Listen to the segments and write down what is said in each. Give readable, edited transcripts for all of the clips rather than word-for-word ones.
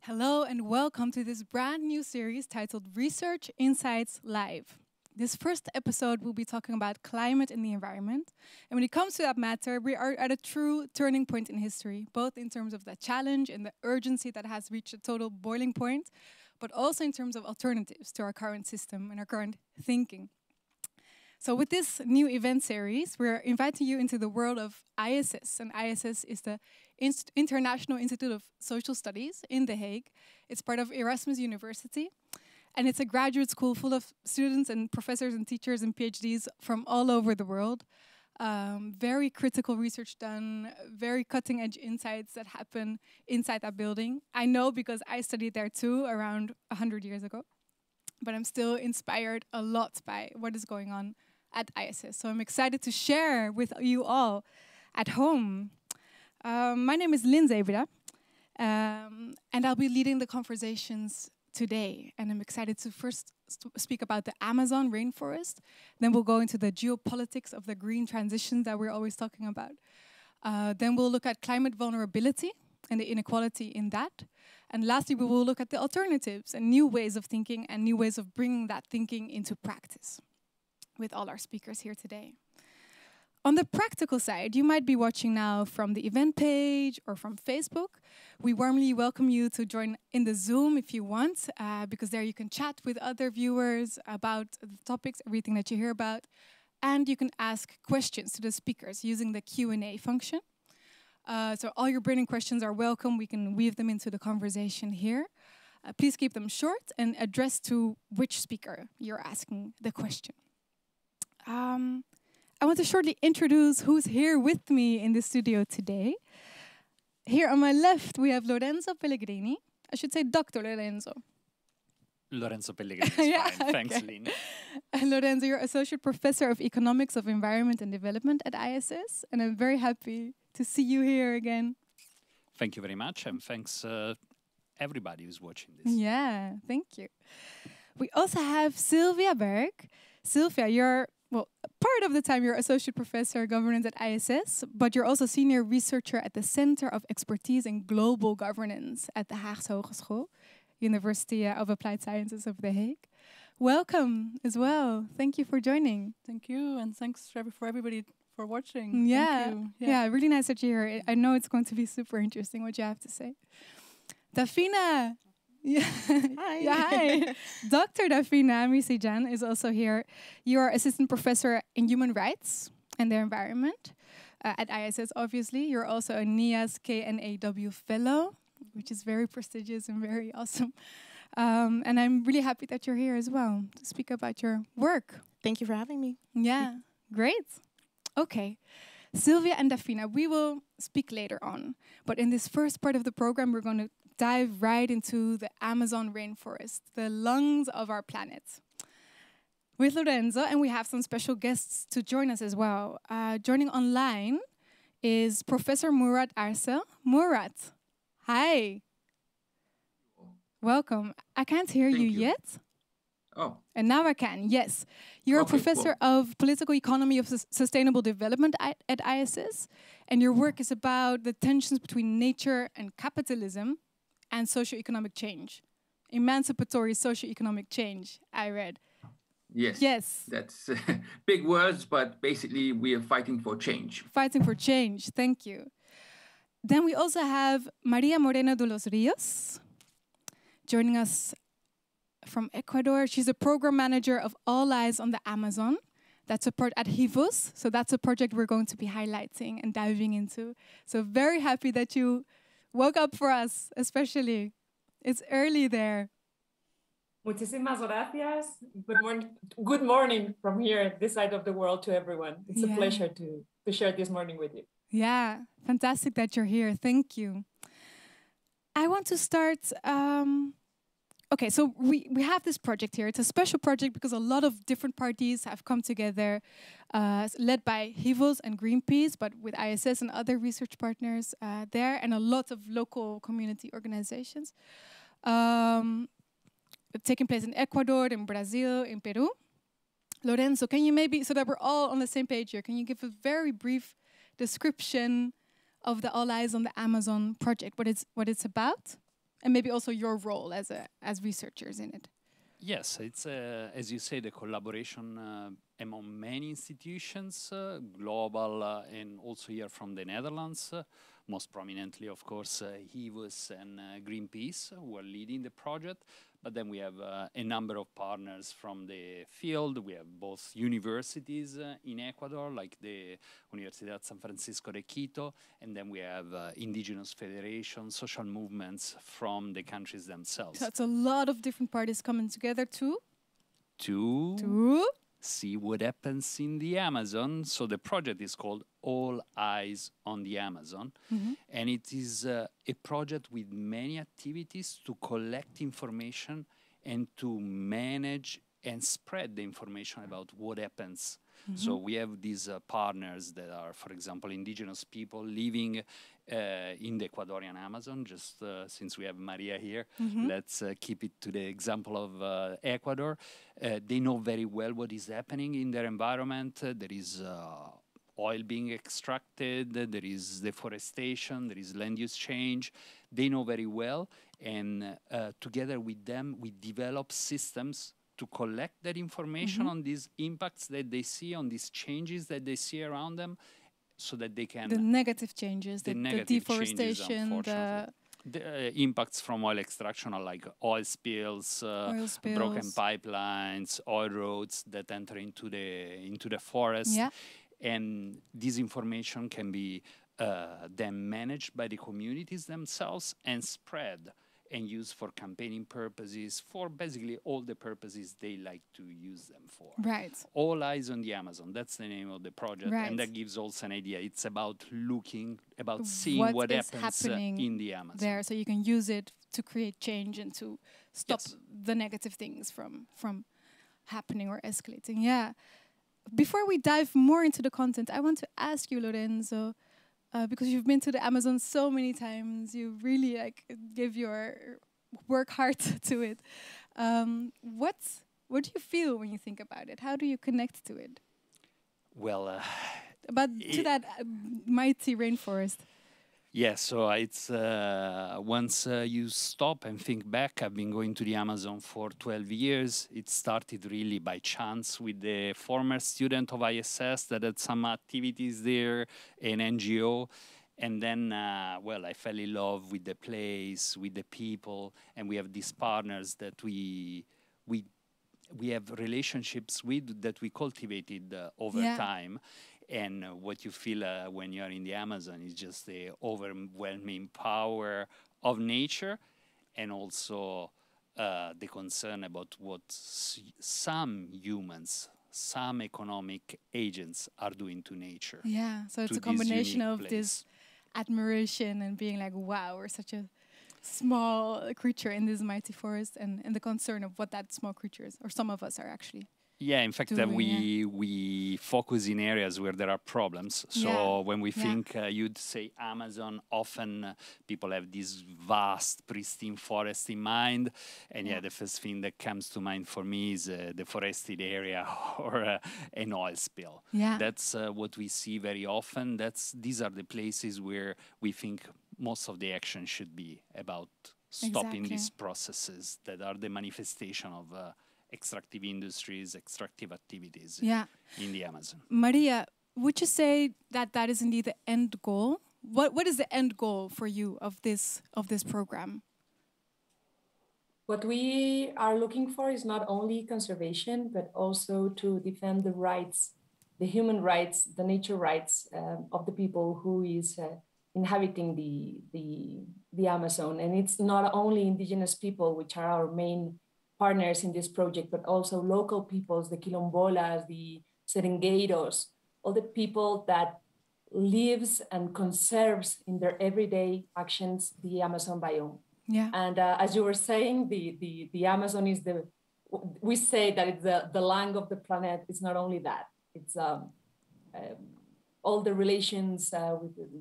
Hello and welcome to this brand new series titled Research Insights Live. This first episode will be talking about climate and the environment. And when it comes to that matter, we are at a true turning point in history, both in terms of the challenge and the urgency that has reached a total boiling point, but also in terms of alternatives to our current system and our current thinking. So with this new event series, we're inviting you into the world of ISS. And ISS is the International Institute of Social Studies in The Hague. It's part of Erasmus University. And it's a graduate school full of students and professors and teachers and PhDs from all over the world. Very critical research done, very cutting edge insights that happen inside that building. I know because I studied there too around 100 years ago. But I'm still inspired a lot by what is going on at ISS. So I'm excited to share with you all at home. My name is Lynn Zebeda, and I'll be leading the conversations today. And I'm excited to first speak about the Amazon rainforest. Then we'll go into the geopolitics of the green transition that we're always talking about. Then we'll look at climate vulnerability and the inequality in that. And lastly, we will look at the alternatives and new ways of thinking and new ways of bringing that thinking into practice with all our speakers here today. On the practical side, you might be watching now from the event page or from Facebook. We warmly welcome you to join in the Zoom if you want, because there you can chat with other viewers about the topics, everything that you hear about, and you can ask questions to the speakers using the Q&A function. So all your burning questions are welcome. We can weave them into the conversation here. Please keep them short and addressed to which speaker you're asking the question. I want to shortly introduce who's here with me in the studio today. Here on my left, we have Lorenzo Pellegrini. I should say Dr. Lorenzo. Lorenzo Pellegrini is Yeah, fine. Thanks, okay. Lynn. Lorenzo, you're Associate Professor of Economics of Environment and Development at ISS, and I'm very happy to see you here again. Thank you very much, and thanks everybody who's watching this. Yeah, thank you. We also have Sylvia Berg. Sylvia, you're, well, part of the time you're Associate Professor of Governance at ISS, but you're also Senior Researcher at the Center of Expertise in Global Governance at the Haagse Hogeschool, University of Applied Sciences of The Hague. Welcome as well. Thank you for joining. Thank you, and thanks for everybody for watching. Yeah, Thank you. yeah, really nice that you're here. I know it's going to be super interesting what you have to say. Dafina. Yeah. Hi. Yeah, hi. Dr. Dafina Misijan is also here. You are Assistant Professor in Human Rights and the Environment at ISS, obviously. You're also a NIAS KNAW Fellow, which is very prestigious and very awesome. And I'm really happy that you're here as well to speak about your work. Thank you for having me. Yeah, great. Okay. Sylvia and Dafina, we will speak later on. But in this first part of the program, we're going to dive right into the Amazon rainforest, the lungs of our planet. With Lorenzo, and we have some special guests to join us as well. Joining online is Professor Murat Arsel. Murat, hi. Welcome. I can't hear you yet. Oh. And now I can, yes. You're Okay, a professor of political economy of sustainable development at ISS, and your work is about the tensions between nature and capitalism and socio-economic change. Emancipatory socio-economic change, I read. Yes. Yes. That's big words, but basically we are fighting for change. Fighting for change, thank you. Then we also have Maria Moreno de los Rios joining us from Ecuador. She's a program manager of All Eyes on the Amazon. That's a part at HIVOS. So that's a project we're going to be highlighting and diving into. So very happy that you woke up for us, especially. It's early there. Muchísimas gracias. Good morning from here, this side of the world, to everyone. It's a pleasure to share this morning with you. Yeah, fantastic that you're here. Thank you. I want to start... Okay, so we have this project here. It's a special project because a lot of different parties have come together, led by HIVOS and Greenpeace, but with ISS and other research partners there, and a lot of local community organizations. Taking place in Ecuador, in Brazil, in Peru. Lorenzo, can you maybe, so that we're all on the same page here, can you give a very brief description of the All Eyes on the Amazon project, what it's about? And maybe also your role as researchers in it. Yes, it's, as you say, the collaboration among many institutions, global and also here from the Netherlands. Most prominently, of course, HIVUS and Greenpeace, who are leading the project. But then we have a number of partners from the field. We have both universities in Ecuador, like the Universidad San Francisco de Quito, and then we have indigenous federations, social movements from the countries themselves. So it's a lot of different parties coming together to see what happens in the Amazon. So the project is called All Eyes on the Amazon. And it is a project with many activities to collect information and to manage and spread the information about what happens. So we have these partners that are, for example, indigenous people living in the Ecuadorian Amazon. Just since we have Maria here, let's keep it to the example of Ecuador. They know very well what is happening in their environment. There is oil being extracted, there is deforestation, there is land use change. They know very well, and together with them, we develop systems to collect that information on these impacts that they see, on these changes that they see around them, so that they can... The negative changes, the deforestation, the impacts from oil extraction are like oil spills, broken pipelines, oil roads that enter into the forest. Yeah. And this information can be then managed by the communities themselves and spread and used for campaigning purposes, for basically all the purposes they like to use them for. Right. All Eyes on the Amazon, that's the name of the project. Right. And that gives also an idea. It's about seeing what happens in the Amazon. There, so you can use it to create change and to stop the negative things from happening or escalating. Yeah. Before we dive more into the content, I want to ask you, Lorenzo, because you've been to the Amazon so many times, you really give your work hard to it. What do you feel when you think about it? How do you connect to it? Well, to that mighty rainforest. Yeah, so it's once you stop and think back, I've been going to the Amazon for 12 years. It started really by chance with the former student of ISS that had some activities there, an NGO. And then, I fell in love with the place, with the people, and we have these partners that we have relationships with that we cultivated over time. And what you feel when you're in the Amazon is just the overwhelming power of nature, and also the concern about what some humans, some economic agents are doing to nature. Yeah, so it's a combination of this admiration and being like, wow, we're such a small creature in this mighty forest, and the concern of what that small creature is, or some of us are actually. Yeah, in fact, we focus in areas where there are problems. So when we think, you'd say Amazon, often people have this vast, pristine forest in mind. And the first thing that comes to mind for me is a deforested area or an oil spill. Yeah. That's what we see very often. These are the places where we think most of the action should be about stopping these processes that are the manifestation of extractive industries, extractive activities in the Amazon. Maria, would you say that is indeed the end goal? What is the end goal for you of this program? What we are looking for is not only conservation, but also to defend the rights, the human rights, the nature rights of the people who is inhabiting the Amazon. And it's not only indigenous people, which are our main partners in this project, but also local peoples, the Quilombolas, the Serengueiros, all the people that lives and conserves in their everyday actions the Amazon biome. Yeah. And as you were saying, the Amazon is we say that it's the lung of the planet. It's not only that, it's all the relations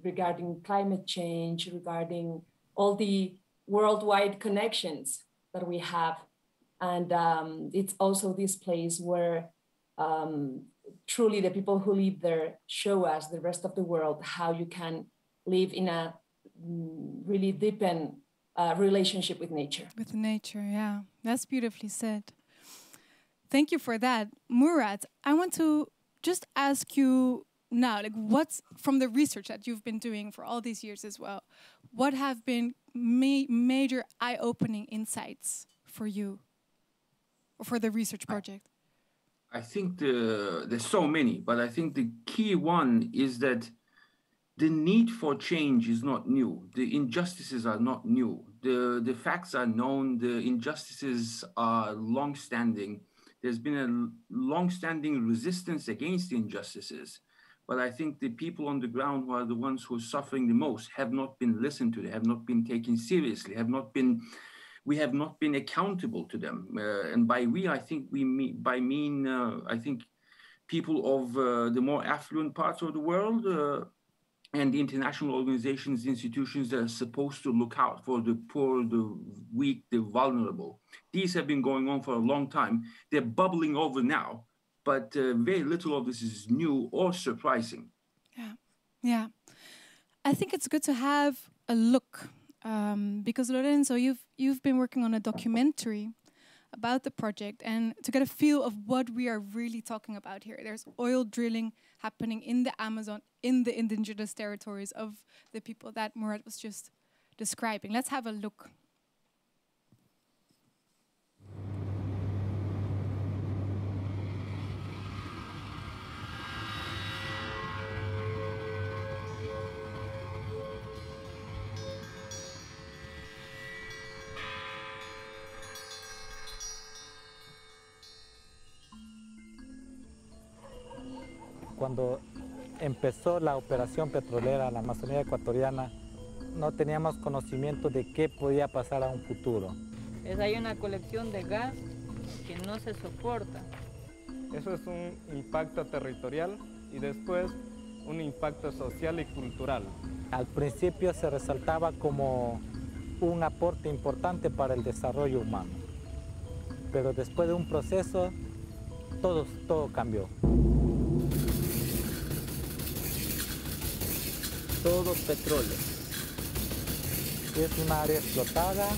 regarding climate change, regarding all the worldwide connections that we have. And it's also this place where truly the people who live there show us, the rest of the world, how you can live in a really deepened relationship with nature. With nature, yeah. That's beautifully said. Thank you for that. Murat, I want to just ask you now, like, what's from the research that you've been doing for all these years as well, what have been major eye-opening insights for you or for the research project? I think there's so many, but I think the key one is that the need for change is not new. The injustices are not new. The facts are known. The injustices are long-standing. There's been a long-standing resistance against the injustices. But I think the people on the ground who are the ones who are suffering the most have not been listened to, they have not been taken seriously, we have not been accountable to them. And by we, I think I think people of the more affluent parts of the world, and the international organizations, institutions that are supposed to look out for the poor, the weak, the vulnerable. These have been going on for a long time. They're bubbling over now, but very little of this is new or surprising. Yeah, yeah. I think it's good to have a look because Lorenzo, you've been working on a documentary about the project and to get a feel of what we are really talking about here. There's oil drilling happening in the Amazon, in the indigenous territories of the people that Murat was just describing. Let's have a look. Cuando empezó la operación petrolera en la Amazonía ecuatoriana, no teníamos conocimiento de qué podía pasar a un futuro. Hay una colección de gas que no se soporta. Eso es un impacto territorial y después un impacto social y cultural. Al principio se resaltaba como un aporte importante para el desarrollo humano, pero después de un proceso todo cambió. Todo petróleo. Es un área explotada.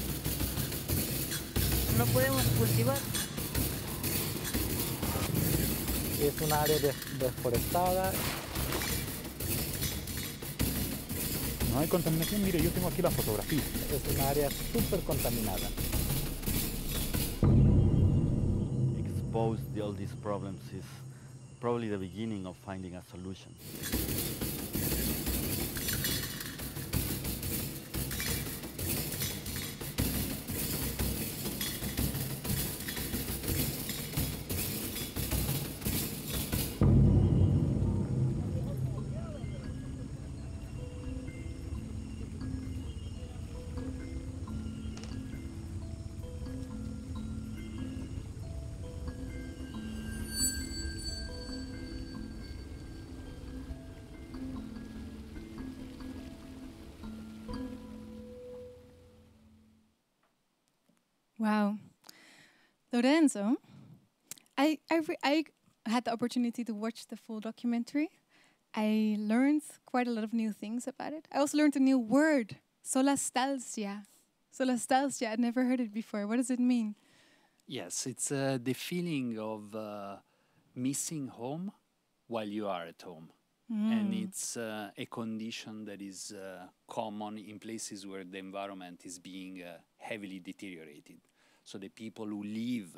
No podemos cultivar. Es un área deforestada. No hay contaminación, mire, yo tengo aquí la fotografía. Es un área súper contaminada. Expose all these problems is probably the beginning of finding a solution. Wow. Lorenzo, I had the opportunity to watch the full documentary. I learned quite a lot of new things about it. I also learned a new word, solastalgia. Solastalgia, I'd never heard it before. What does it mean? Yes, it's the feeling of missing home while you are at home. And it's a condition that is common in places where the environment is being heavily deteriorated. So the people who live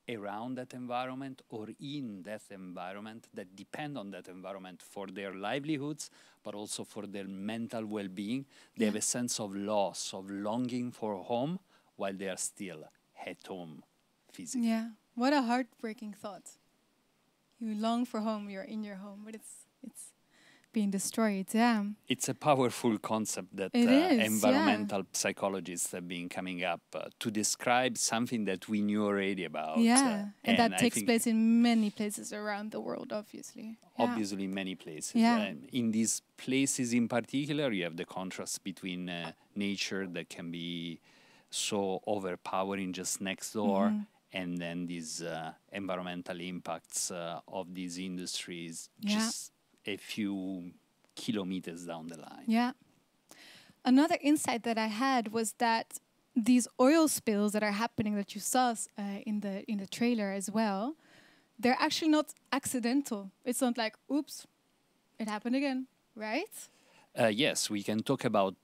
around that environment or in that environment, that depend on that environment for their livelihoods, but also for their mental well-being, they have a sense of loss, of longing for home while they are still at home physically. Yeah, what a heartbreaking thought. You long for home, you're in your home, but it's being destroyed. Yeah, it's a powerful concept that environmental psychologists have been coming up to describe something that we knew already about. Yeah, and that takes place in many places around the world, obviously. Obviously, many places. Yeah. In these places in particular, you have the contrast between nature that can be so overpowering just next door, and then these environmental impacts of these industries just a few kilometers down the line. Yeah. another insight that I had was that these oil spills that are happening that you saw in the trailer as well, they're actually not accidental. It's not like, oops, it happened again, right? Yes, we can talk about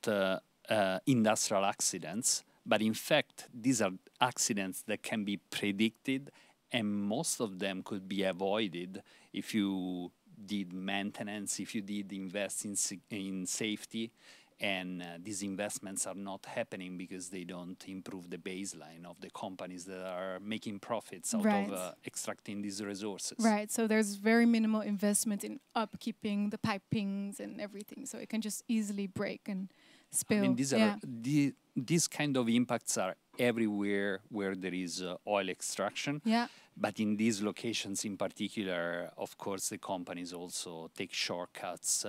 industrial accidents, but in fact, these are accidents that can be predicted, and most of them could be avoided if you did maintenance, if you did invest in safety. And these investments are not happening because they don't improve the baseline of the companies that are making profits out of extracting these resources. Right, so there's very minimal investment in upkeeping the pipings and everything, so it can just easily break and spill. I mean, these kind of impacts are everywhere where there is oil extraction. Yeah. But in these locations in particular, of course, the companies also take shortcuts.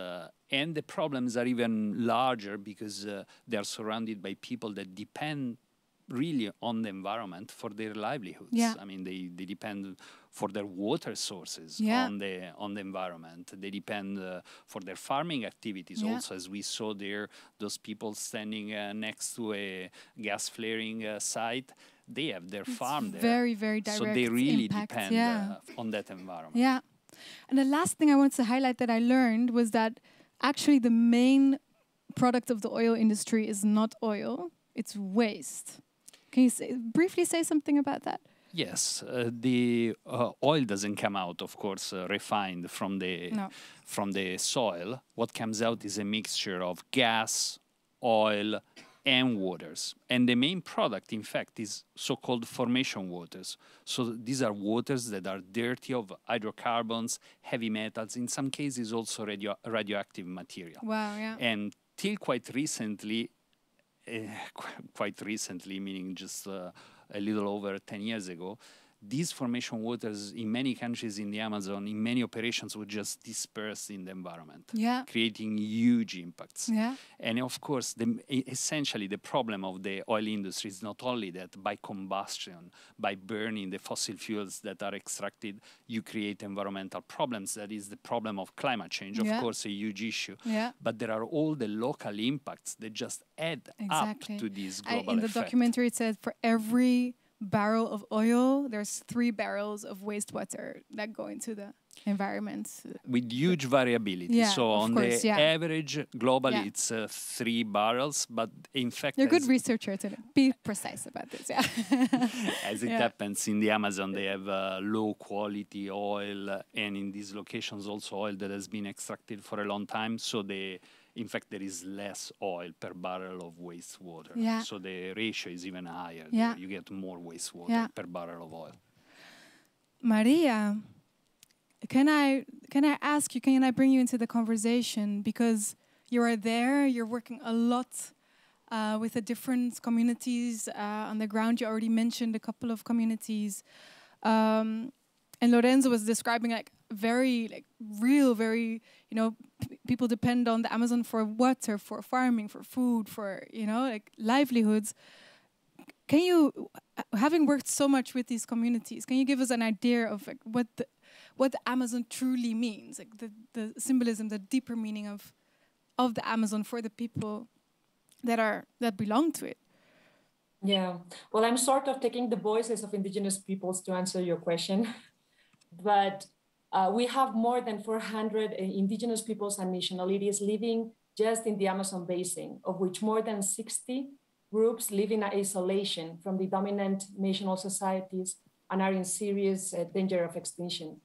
And the problems are even larger because they are surrounded by people that depend really on the environment for their livelihoods. Yeah. I mean, they depend for their water sources on the environment. They depend for their farming activities also, as we saw there, those people standing next to a gas flaring site. They have their farm there. Very, very direct. So they really impact, depend on that environment. Yeah. And the last thing I want to highlight that I learned was that actually the main product of the oil industry is not oil, it's waste. Can you briefly say something about that? Yes, the oil doesn't come out, of course, refined from the soil. What comes out is a mixture of gas, oil, and waters. And the main product, in fact, is so-called formation waters. So these are waters that are dirty of hydrocarbons, heavy metals, in some cases also radioactive material. Wow, yeah. And till quite recently, meaning just a little over 10 years ago, these formation waters in many countries in the Amazon, in many operations, would just disperse in the environment, creating huge impacts. Yeah. And of course, essentially the problem of the oil industry is not only that by combustion, by burning the fossil fuels that are extracted, you create environmental problems. That is the problem of climate change, of course, a huge issue. Yeah. But there are all the local impacts that just add up to this global in the effect. documentary, it said for every barrel of oil, there's 3 barrels of wastewater that go into the environment. With huge variability. Yeah, so on course, the average, globally, it's 3 barrels. But in fact... You're a good researcher to be precise about this, As it happens in the Amazon, they have low quality oil. And in these locations, also oil that has been extracted for a long time. So in fact, there is less oil per barrel of wastewater. Yeah. So the ratio is even higher. Yeah. You get more wastewater per barrel of oil. Maria, can I ask you, can I bring you into the conversation? Because you are there, you're working a lot with the different communities on the ground. You already mentioned a couple of communities. And Lorenzo was describing very real, people depend on the Amazon for water, for farming, for food, for, livelihoods. Can you, having worked so much with these communities, can you give us an idea of what the Amazon truly means? The symbolism, the deeper meaning of the Amazon for the people that belong to it? Yeah, well, I'm sort of taking the voices of indigenous peoples to answer your question. But we have more than 400 indigenous peoples and nationalities living just in the Amazon basin, of which more than 60 groups live in isolation from the dominant national societies and are in serious danger of extinction.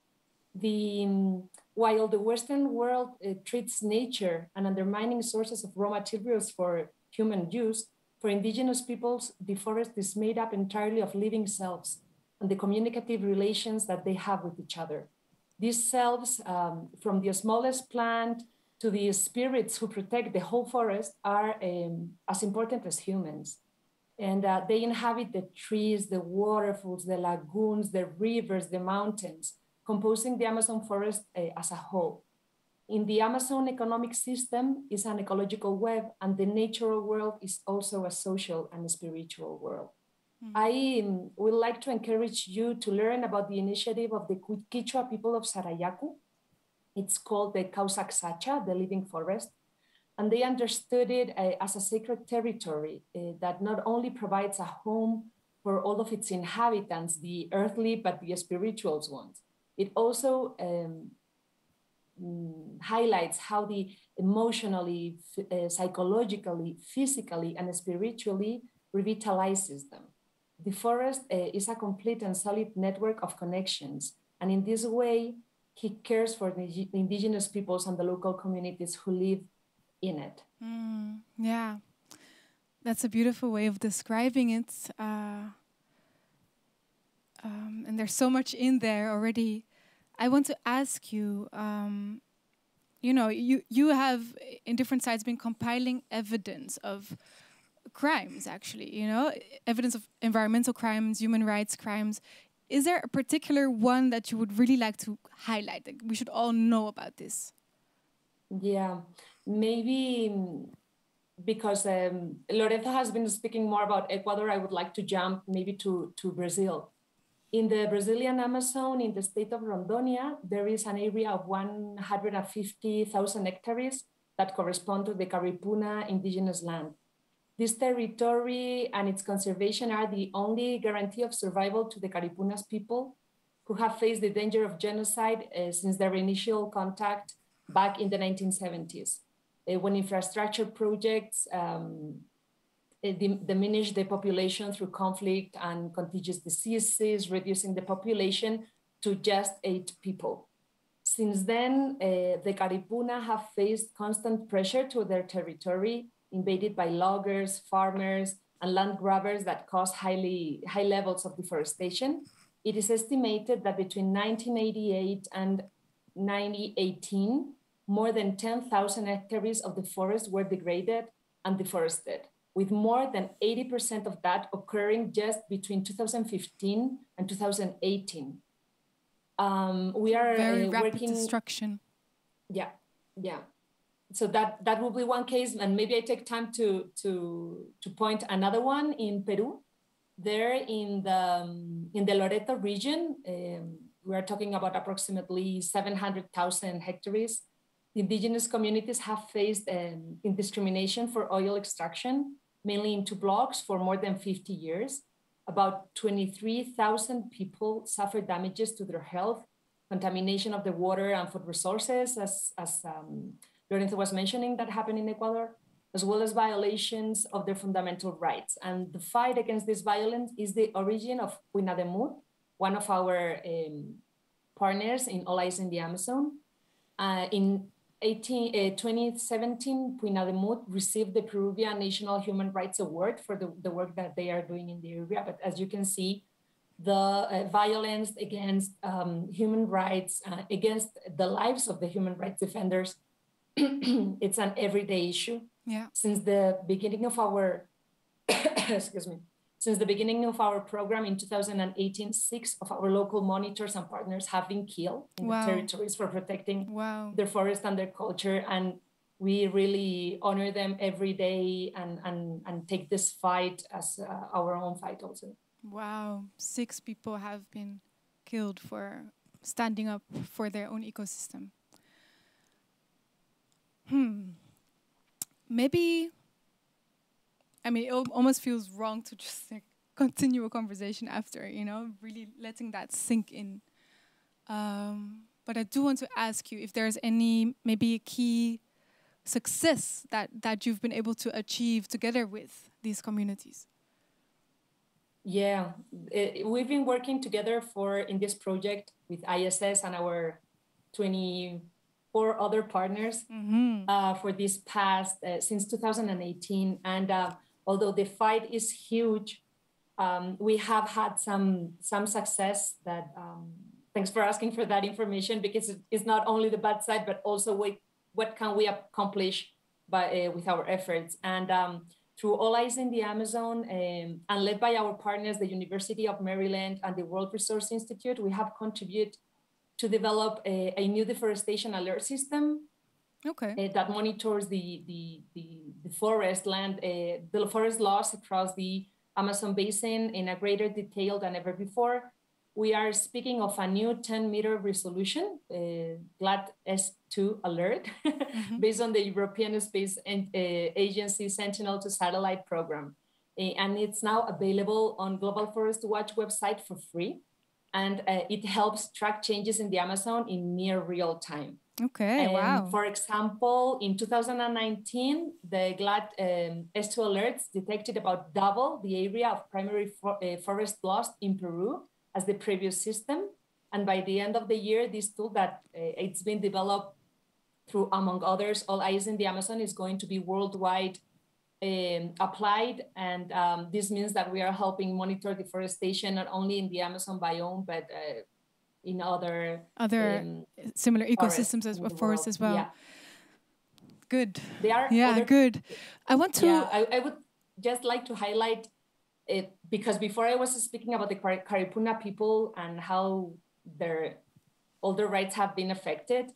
While the Western world treats nature and undermining sources of raw materials for human use, for indigenous peoples, the forest is made up entirely of living selves and the communicative relations that they have with each other. These selves, from the smallest plant to the spirits who protect the whole forest, are as important as humans. And they inhabit the trees, the waterfalls, the lagoons, the rivers, the mountains, composing the Amazon forest as a whole. In the Amazon economic system is an ecological web, and the natural world is also a social and spiritual world. I would like to encourage you to learn about the initiative of the Quechua people of Sarayaku. It's called the Causaxacha, the Living Forest. and they understood it as a sacred territory that not only provides a home for all of its inhabitants, the earthly, but the spiritual ones. It also highlights how the emotionally, psychologically, physically, and spiritually revitalizes them. The forest is a complete and solid network of connections. And in this way, he cares for the indigenous peoples and the local communities who live in it. Yeah, that's a beautiful way of describing it. And there's so much in there already. I want to ask you, you have in different sites been compiling evidence of crimes, actually, evidence of environmental crimes, human rights crimes. Is there a particular one that you would really like to highlight? Like, we should all know about this. Yeah, maybe because Lorenzo has been speaking more about Ecuador, I would like to jump maybe to Brazil. In the Brazilian Amazon, in the state of Rondônia, there is an area of 150,000 hectares that correspond to the Caripuna indigenous land. This territory and its conservation are the only guarantee of survival to the Caripunas people, who have faced the danger of genocide since their initial contact back in the 1970s, when infrastructure projects diminish the population through conflict and contagious diseases, reducing the population to just 8 people. Since then, the Caripuna have faced constant pressure to their territory, invaded by loggers, farmers, and land grabbers that cause high levels of deforestation. It is estimated that between 1988 and 2018, more than 10,000 hectares of the forest were degraded and deforested, with more than 80% of that occurring just between 2015 and 2018. We are very rapid working destruction. Yeah. So that will be one case, and maybe I take time to point another one in Peru. There in the Loreto region, we are talking about approximately 700,000 hectares. The indigenous communities have faced discrimination for oil extraction, mainly in 2 blocks for more than 50 years. About 23,000 people suffered damages to their health, contamination of the water and food resources, as Lorenzo was mentioning, that happened in Ecuador, as well as violations of their fundamental rights. And the fight against this violence is the origin of Puinademut, one of our partners in All Eyes in the Amazon. In 2017, Puinademut received the Peruvian National Human Rights Award for the work that they are doing in the area. But as you can see, the violence against human rights, against the lives of the human rights defenders, it's an everyday issue. Yeah. Since the beginning of our, since the beginning of our program in 2018, 6 of our local monitors and partners have been killed in the territories for protecting their forest and their culture. And we really honor them every day and take this fight as our own fight also. Wow, 6 people have been killed for standing up for their own ecosystem. Maybe, I mean, it almost feels wrong to just continue a conversation after, really letting that sink in. But I do want to ask you if there's maybe a key success that you've been able to achieve together with these communities. Yeah, we've been working together in this project with ISS and our 24 other partners for this past, since 2018. And although the fight is huge, we have had some success that, thanks for asking for that information, because it's not only the bad side, but also what can we accomplish with our efforts. And through All Eyes in the Amazon and led by our partners, the University of Maryland and the World Resource Institute, we have contributed to develop a new deforestation alert system that monitors the forest land, the forest loss across the Amazon basin in a greater detail than ever before. we are speaking of a new 10-meter resolution, GLAD S2 alert, based on the European Space Agency Sentinel-2 satellite program. And it's now available on Global Forest Watch website for free. And it helps track changes in the Amazon in near real time. Okay, wow. For example, in 2019, the GLAD S2 alerts detected about double the area of primary forest lost in Peru as the previous system. And by the end of the year, this tool that it's been developed through, among others, All Eyes in the Amazon is going to be worldwide applied. And this means that we are helping monitor deforestation, not only in the Amazon biome, but in other similar ecosystems forests as well. Yeah. Good. They are good. I want to. Yeah, I would just like to highlight it because before I was speaking about the Caripuna people and how all their rights have been affected.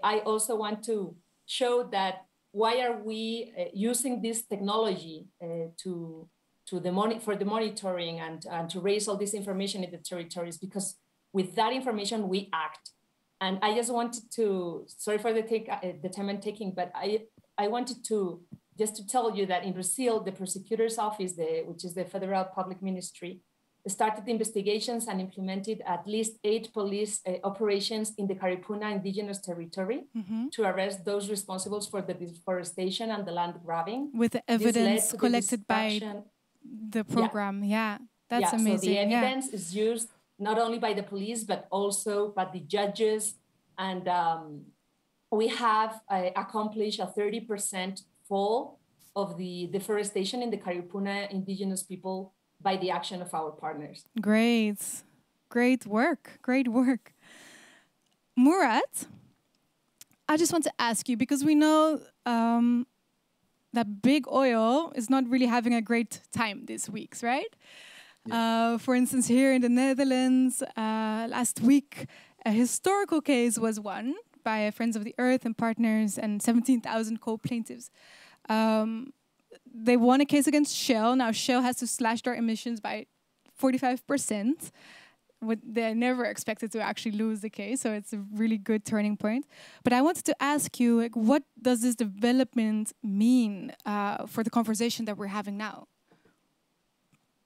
I also want to show that why are we using this technology for the monitoring and to raise all this information in the territories, because with that information, we act. And I just wanted to, sorry for the time I'm taking, but I wanted to just to tell you that in Brazil, the prosecutor's office, which is the Federal Public Ministry, started investigations and implemented at least 8 police operations in the Caripuna indigenous territory to arrest those responsible for the deforestation and the land grabbing. With the evidence collected by the program. Yeah, that's amazing. So the evidence is used not only by the police, but also by the judges. And we have accomplished a 30% fall of the deforestation in the Caripuna indigenous people by the action of our partners. Great work. Murat, I just want to ask you, because we know that big oil is not really having a great time these weeks, right? For instance, here in the Netherlands, last week, a historical case was won by Friends of the Earth and partners and 17,000 co-plaintiffs. They won a case against Shell. Now, Shell has to slash their emissions by 45%. They never expected to actually lose the case, so it's a really good turning point. But I wanted to ask you, like, what does this development mean for the conversation that we're having now?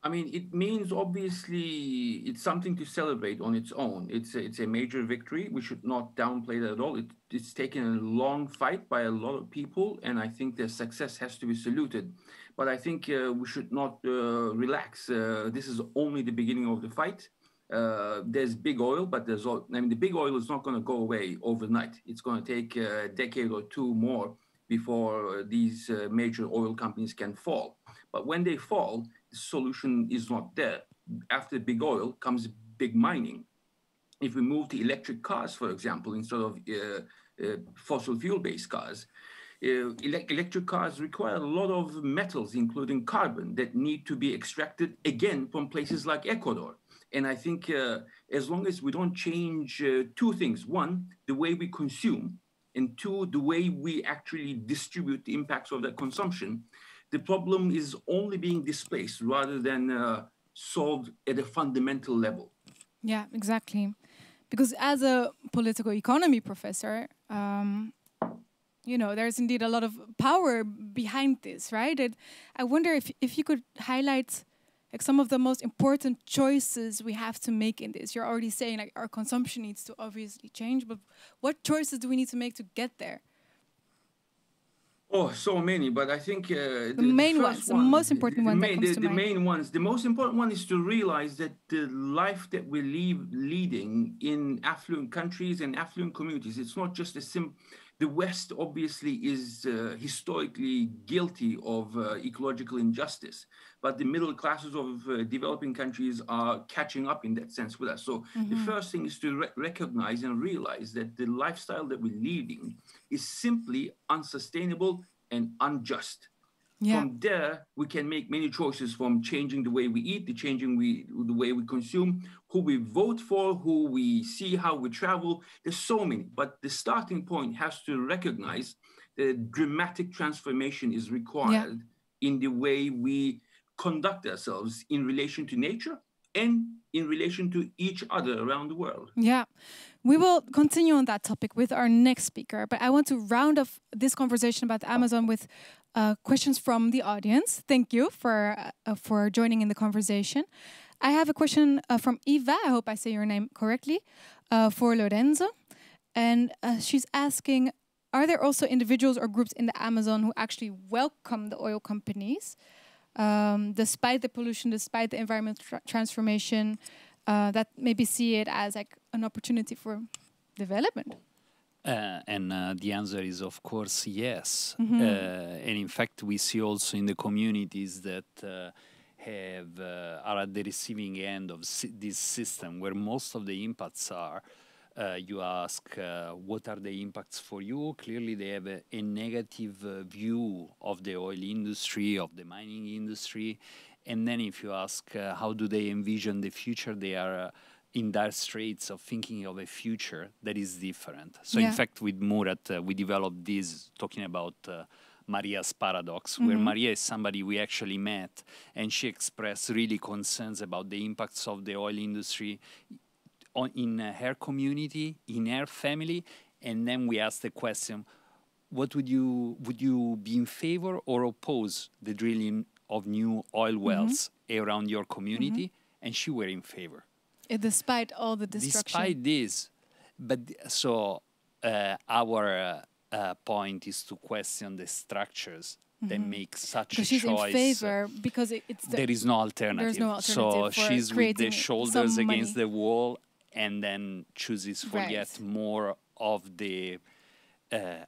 I mean, it means obviously it's something to celebrate on its own. It's a major victory. We should not downplay that at all. It's taken a long fight by a lot of people, and I think their success has to be saluted. But I think we should not relax. This is only the beginning of the fight. There's big oil, but the big oil is not going to go away overnight. It's going to take a decade or two more before these major oil companies can fall. But when they fall, the solution is not there. After big oil comes big mining. If we move to electric cars, for example, instead of fossil fuel-based cars, electric cars require a lot of metals, including carbon, that need to be extracted again from places like Ecuador. And I think as long as we don't change 2 things, 1, the way we consume, and 2, the way we actually distribute the impacts of that consumption, the problem is only being displaced rather than solved at a fundamental level. Yeah, exactly. Because as a political economy professor, there's indeed a lot of power behind this, right? And I wonder if you could highlight like some of the most important choices we have to make in this. You're already saying like our consumption needs to obviously change, but what choices do we need to make to get there? Oh, so many, but I think the most important one that comes to mind. The main ones. The most important one is to realize that the life that we're leading in affluent countries and affluent communities, it's not just the West obviously is historically guilty of ecological injustice, but the middle classes of developing countries are catching up in that sense with us. So the first thing is to recognize and realize that the lifestyle that we're leading is simply unsustainable and unjust. Yeah. From there, we can make many choices, from changing the way we eat, the way we consume, who we vote for, who we see, how we travel. There's so many, but the starting point has to recognize that dramatic transformation is required in the way we conduct ourselves in relation to nature, and in relation to each other around the world. Yeah. We will continue on that topic with our next speaker, but I want to round off this conversation about the Amazon with questions from the audience. Thank you for joining in the conversation. I have a question from Eva, I hope I say your name correctly, for Lorenzo. And she's asking, are there also individuals or groups in the Amazon who actually welcome the oil companies, despite the pollution, despite the environmental transformation, that maybe see it as like an opportunity for development? And the answer is, of course, yes. And in fact, we see also in the communities that are at the receiving end of this system, where most of the impacts are. You ask, what are the impacts for you? Clearly, they have a negative view of the oil industry, of the mining industry. And then if you ask, how do they envision the future, they are in dire straits of thinking of a future that is different. So in fact, with Murat, we developed this, talking about Maria's paradox, where Maria is somebody we actually met, and she expressed really concerns about the impacts of the oil industry in her community, in her family. And then we asked the question, would you be in favor or oppose the drilling of new oil wells around your community? And she were in favor. Despite all the destruction. Despite this. But so our point is to question the structures that make such a choice. She's in favor because there is no alternative. There's no alternative. So she's with the shoulders against the wall and then chooses for yet more of the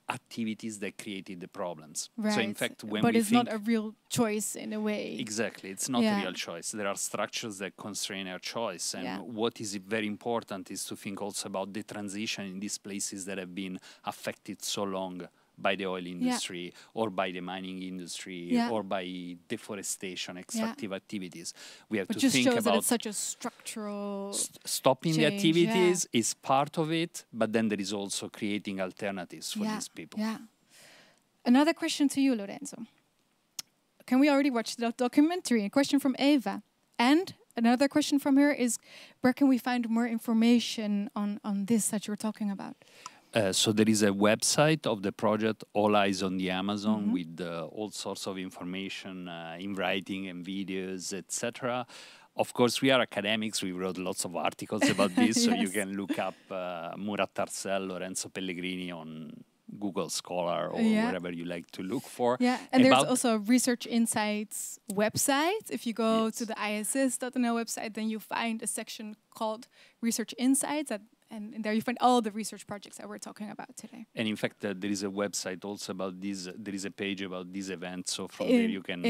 activities that created the problems. Right. So in fact, when but we it's not a real choice in a way. Exactly, it's not a real choice. There are structures that constrain our choice. And what is very important is to think also about the transition in these places that have been affected so long by the oil industry or by the mining industry or by deforestation, extractive activities. We have to think about... It just shows that it's such a structural stopping change, the activities is part of it, but then there is also creating alternatives for these people. Yeah. Another question to you, Lorenzo. Can we already watch the documentary? A question from Eva. And another question from her is, where can we find more information on this that you're talking about? So there is a website of the project, All Eyes on the Amazon, with all sorts of information in writing and videos, etc. Of course, we are academics. We wrote lots of articles about this, so you can look up Murat Arcel, Lorenzo Pellegrini on Google Scholar or wherever you like to look for. Yeah, and there's also a Research Insights website. If you go to the ISS.nl website, then you find a section called Research Insights and there you find all the research projects that we're talking about today. And in fact, there is a website also about this. There is a page about this event, so from there you can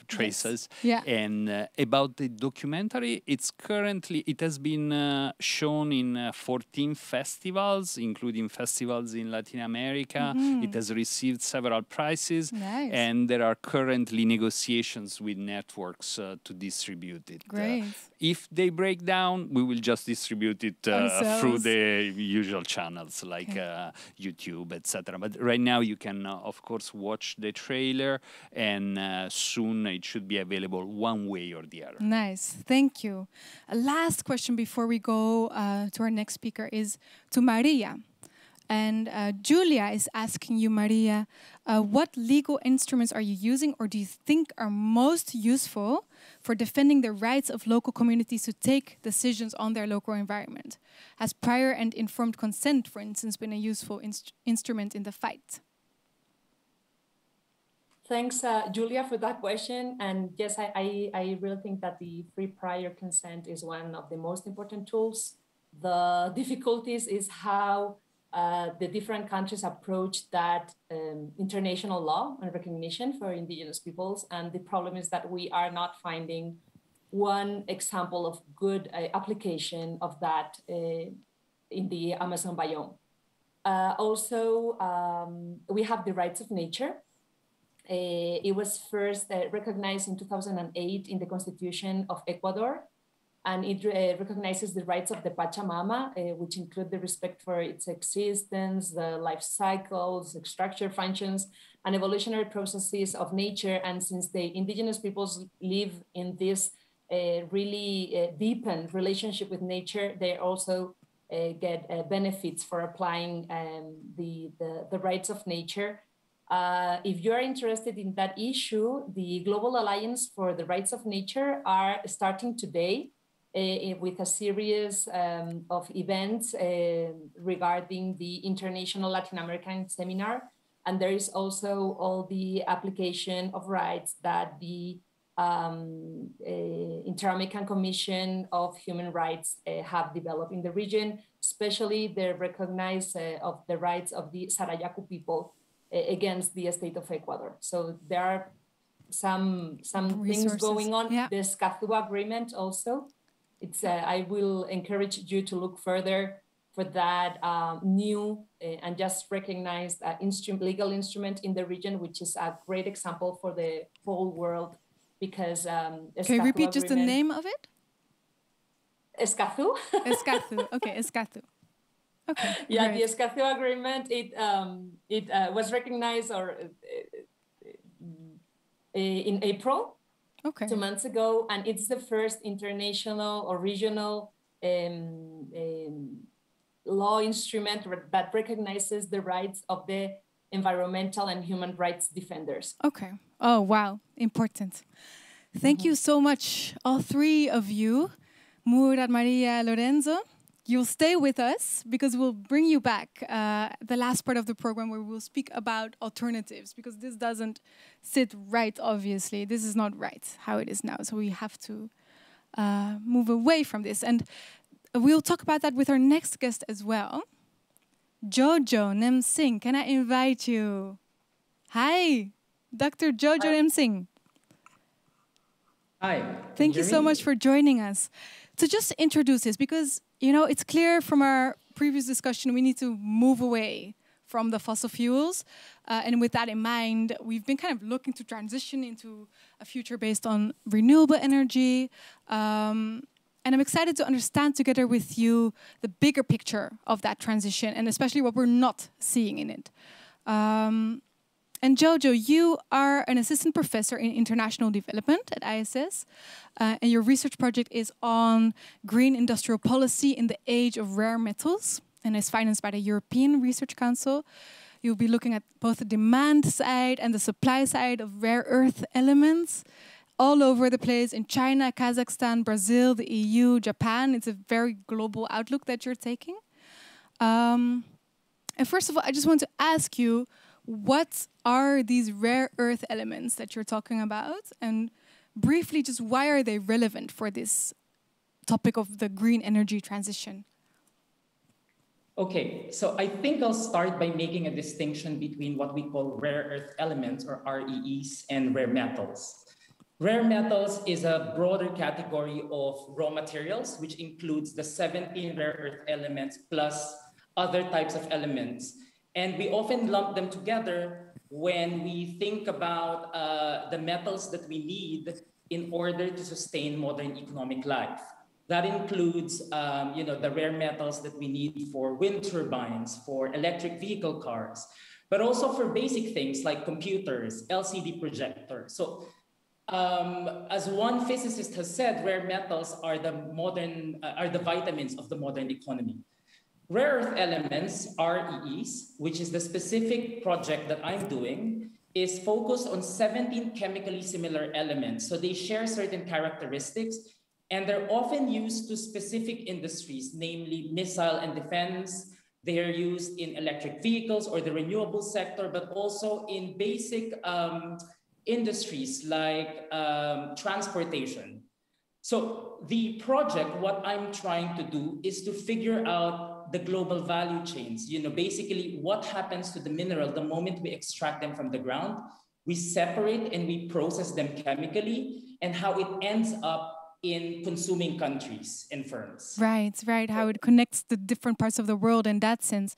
trace us. Yeah. And about the documentary, it has been shown in 14 festivals, including festivals in Latin America. It has received several prizes. Nice. And there are currently negotiations with networks to distribute it. Great. If they break down, we will just distribute it through the usual channels like YouTube, etc. But right now you can, of course, watch the trailer, and soon it should be available one way or the other. Nice, thank you. A last question before we go to our next speaker is to Maria. And Julia is asking you, Maria, what legal instruments are you using or do you think are most useful for defending the rights of local communities to take decisions on their local environment? Has prior and informed consent, for instance, been a useful instrument in the fight? Thanks, Julia, for that question. And yes, I really think that the free prior consent is one of the most important tools. The difficulties is how the different countries approach that international law and recognition for indigenous peoples. And the problem is that we are not finding one example of good application of that in the Amazon biome. Also, we have the rights of nature. It was first recognized in 2008 in the Constitution of Ecuador. And it recognizes the rights of the Pachamama, which include the respect for its existence, the life cycles, structure functions, and evolutionary processes of nature. And since the indigenous peoples live in this really deepen relationship with nature, they also get benefits for applying the rights of nature. If you're interested in that issue, the Global Alliance for the Rights of Nature are starting today with a series of events regarding the International Latin American Seminar. And there is also all the application of rights that the Inter-American Commission of Human Rights have developed in the region, especially the recognize of the rights of the Sarayaku people against the state of Ecuador. So there are some things going on. Yeah. The Escazú agreement also. It's I will encourage you to look further for that new and just recognized legal instrument in the region, which is a great example for the whole world. Because can you repeat just the name of it? Escazú. Escazú. Okay, Escazú. Okay. Yeah, great. The Escazú agreement. It was recognized in April. Okay. 2 months ago, and it's the first international or regional law instrument that recognizes the rights of the environmental and human rights defenders. Okay. Oh, wow. Important. Thank you so much, all three of you, Murad, Maria, Lorenzo. You'll stay with us because we'll bring you back the last part of the program where we'll speak about alternatives, because this doesn't sit right, obviously. This is not right how it is now. So we have to move away from this. And we'll talk about that with our next guest as well. Jojo Nem Singh, can I invite you? Hi, Dr. Jojo Nem Singh. Hi. Thank you so much for joining us. To just introduce this, because, you know, it's clear from our previous discussion, we need to move away from the fossil fuels. And with that in mind, we've been kind of looking to transition into a future based on renewable energy. And I'm excited to understand together with you the bigger picture of that transition, and especially what we're not seeing in it. And Jojo, you are an assistant professor in international development at ISS, and your research project is on green industrial policy in the age of rare metals, and is financed by the European Research Council. You'll be looking at both the demand side and the supply side of rare earth elements all over the place in China, Kazakhstan, Brazil, the EU, Japan. It's a very global outlook that you're taking. And first of all, I just want to ask you, what are these rare earth elements that you're talking about? And briefly, just why are they relevant for this topic of the green energy transition? Okay, so I think I'll start by making a distinction between what we call rare earth elements, or REEs, and rare metals. Rare metals is a broader category of raw materials, which includes the 17 rare earth elements plus other types of elements. And we often lump them together when we think about the metals that we need in order to sustain modern economic life. That includes the rare metals that we need for wind turbines, for electric vehicle cars, but also for basic things like computers, LCD projectors. So as one physicist has said, rare metals are the vitamins of the modern economy. Rare earth elements, REEs, which is the specific project that I'm doing, is focused on 17 chemically similar elements. So they share certain characteristics, and they're often used to specific industries, namely missile and defense. They are used in electric vehicles or the renewable sector, but also in basic industries like transportation. So the project, what I'm trying to do is to figure out the global value chains, basically what happens to the mineral the moment we extract them from the ground, we separate and we process them chemically, and how it ends up in consuming countries and firms. Right, how it connects the different parts of the world in that sense.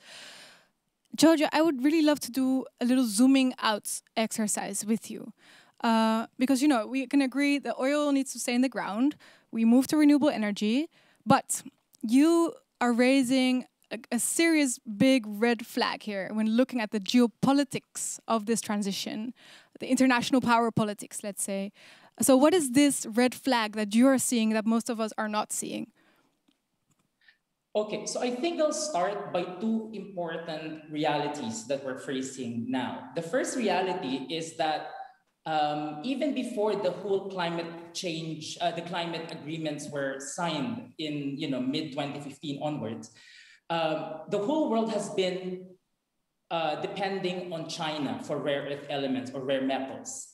Jojo, I would really love to do a little zooming out exercise with you. Because, we can agree that oil needs to stay in the ground. We move to renewable energy, but you are raising a serious big red flag here when looking at the geopolitics of this transition, the international power politics, let's say. So what is this red flag that you're seeing that most of us are not seeing? Okay, so I think I'll start by two important realities that we're facing now. The first reality is that even before the whole climate change, the climate agreements were signed in mid 2015 onwards, the whole world has been depending on China for rare earth elements or rare metals.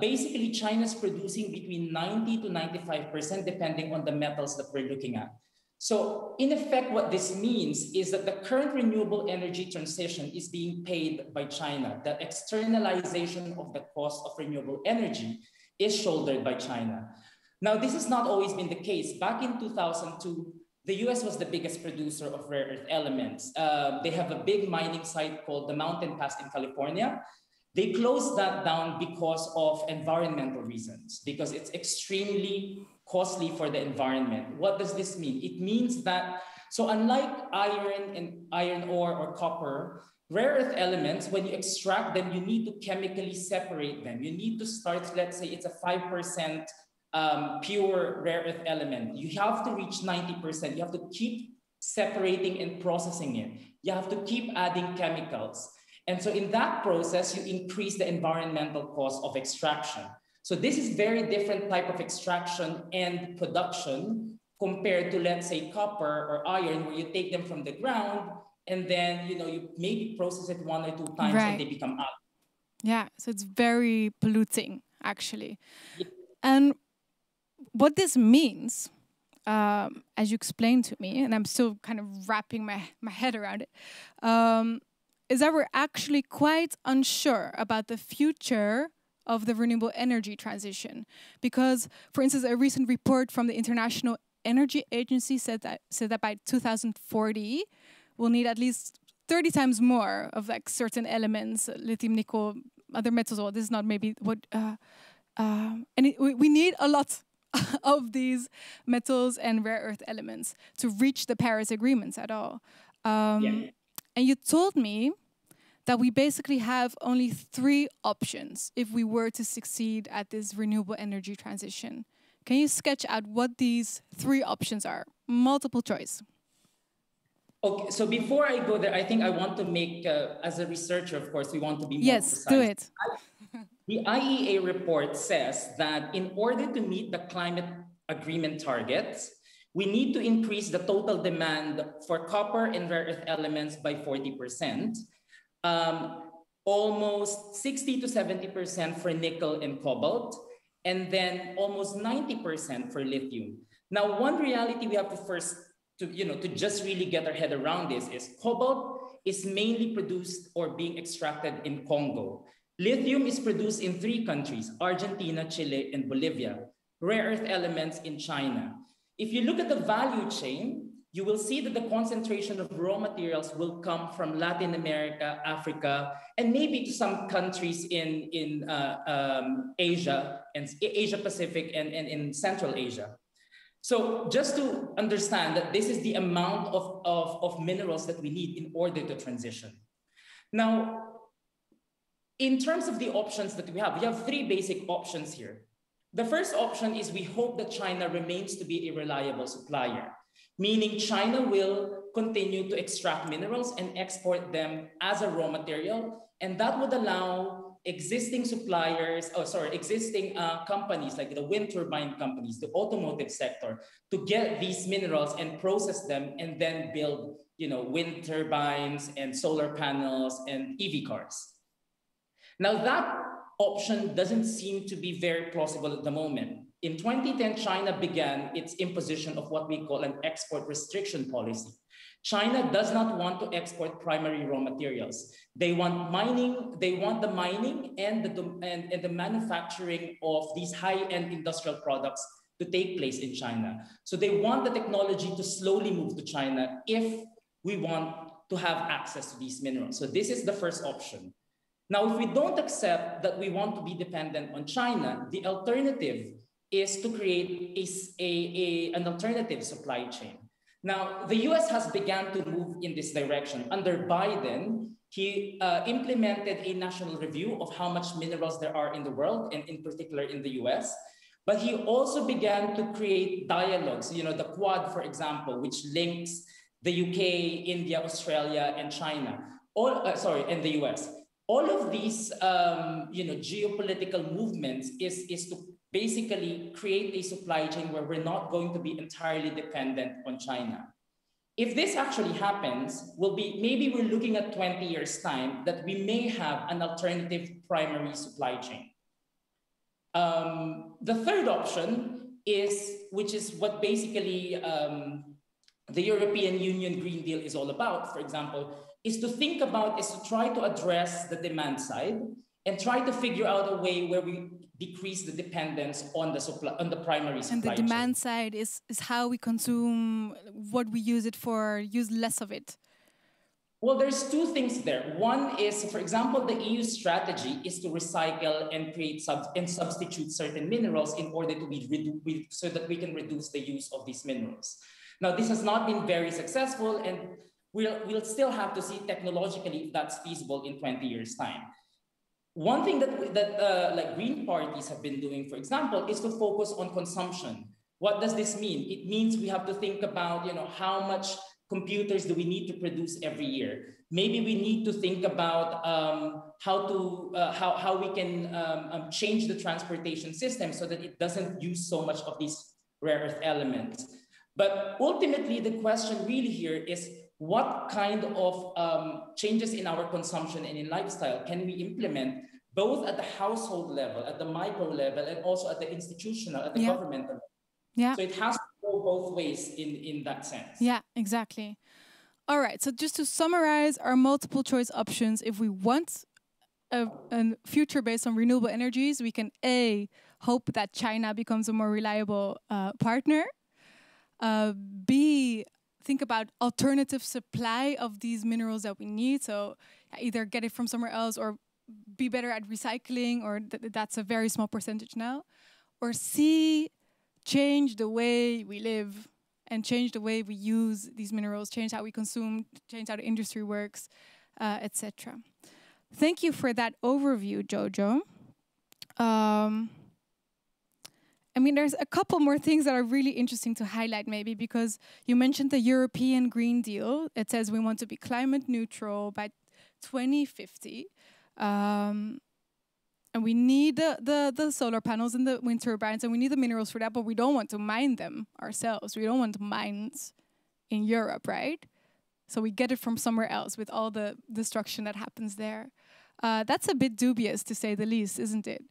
Basically, China's producing between 90 to 95% depending on the metals that we're looking at. So in effect, what this means is that the current renewable energy transition is being paid by China. The externalization of the cost of renewable energy is shouldered by China. Now, this has not always been the case. Back in 2002, the US was the biggest producer of rare earth elements. They have a big mining site called the Mountain Pass in California. They closed that down because of environmental reasons, because it's extremely costly for the environment. What does this mean? It means that, so unlike iron and iron ore or copper, rare earth elements, when you extract them, you need to chemically separate them. You need to start, let's say it's a 5% pure rare earth element. You have to reach 90%. You have to keep separating and processing it. You have to keep adding chemicals. And so in that process, you increase the environmental cost of extraction. So this is very different type of extraction and production compared to, let's say, copper or iron, where you take them from the ground and then you maybe process it 1 or 2 times and they become out. Yeah, so it's very polluting, actually. Yeah. And what this means, as you explained to me, and I'm still kind of wrapping my head around it, is that we're actually quite unsure about the future of the renewable energy transition. Because, for instance, a recent report from the International Energy Agency said that by 2040, we'll need at least 30 times more of like certain elements, lithium, nickel, other metals. Well, this is not maybe what, we need a lot of these metals and rare earth elements to reach the Paris agreements at all. And you told me that we basically have only 3 options if we were to succeed at this renewable energy transition. Can you sketch out what these 3 options are? Multiple choice. Okay, so before I go there, I think I want to make, as a researcher, of course, we want to be more precise. Yes, do it. The IEA report says that in order to meet the climate agreement targets, we need to increase the total demand for copper and rare earth elements by 40%, almost 60 to 70% for nickel and cobalt, and then almost 90% for lithium. Now, one reality we have to first, to just really get our head around this is cobalt is mainly produced or being extracted in Congo. Lithium is produced in 3 countries, Argentina, Chile, and Bolivia. Rare earth elements in China. If you look at the value chain, you will see that the concentration of raw materials will come from Latin America, Africa, and maybe to some countries in Asia, and Asia Pacific, and in Central Asia. So just to understand that this is the amount of minerals that we need in order to transition. Now, in terms of the options that we have 3 basic options here. The first option is we hope that China remains to be a reliable supplier, meaning China will continue to extract minerals and export them as a raw material, and that would allow existing companies like the wind turbine companies, the automotive sector, to get these minerals and process them and then build, wind turbines and solar panels and EV cars. Now that option doesn't seem to be very plausible at the moment. In 2010, China began its imposition of what we call an export restriction policy. China does not want to export primary raw materials. They want the mining and the manufacturing of these high-end industrial products to take place in China. So they want the technology to slowly move to China if we want to have access to these minerals. So this is the first option. Now, if we don't accept that we want to be dependent on China, the alternative is to create an alternative supply chain. Now, the US has begun to move in this direction. Under Biden, he implemented a national review of how much minerals there are in the world, and in particular in the US. But he also began to create dialogues, the Quad, for example, which links the UK, India, Australia, and China, and the US. All of these, geopolitical movements is to basically create a supply chain where we're not going to be entirely dependent on China. If this actually happens, maybe we're looking at 20 years' time that we may have an alternative primary supply chain. The third option which is what basically the European Union Green Deal is all about, for example, is to try to address the demand side and try to figure out a way where we decrease the dependence on the primary supply chain. And the demand side is how we consume, what we use it for, use less of it. Well, there's two things there. One is, for example, the EU strategy is to recycle and create and substitute certain minerals in order to so that we can reduce the use of these minerals. Now, this has not been very successful, and we'll still have to see technologically if that's feasible in 20 years' time. One thing that like green parties have been doing, for example, is to focus on consumption. What does this mean? It means we have to think about, how much computers do we need to produce every year? Maybe we need to think about how we can change the transportation system so that it doesn't use so much of these rare earth elements. But ultimately, the question really here is what kind of changes in our consumption and in lifestyle can we implement both at the household level, at the micro level, and also at the institutional, at the governmental level. Yeah. So it has to go both ways in that sense. Yeah, exactly. All right, so just to summarize our multiple choice options, if we want a future based on renewable energies, we can A, hope that China becomes a more reliable partner. B, think about alternative supply of these minerals that we need. So either get it from somewhere else or be better at recycling, or that's a very small percentage now. Or C, change the way we live and change the way we use these minerals, change how we consume, change how the industry works, etc. Thank you for that overview, Jojo. There's a couple more things that are really interesting to highlight maybe, because you mentioned the European Green Deal. It says we want to be climate neutral by 2050. And we need the solar panels and the wind turbines, and we need the minerals for that, but we don't want to mine them ourselves. We don't want mines in Europe, right? So we get it from somewhere else with all the destruction that happens there. That's a bit dubious, to say the least, isn't it?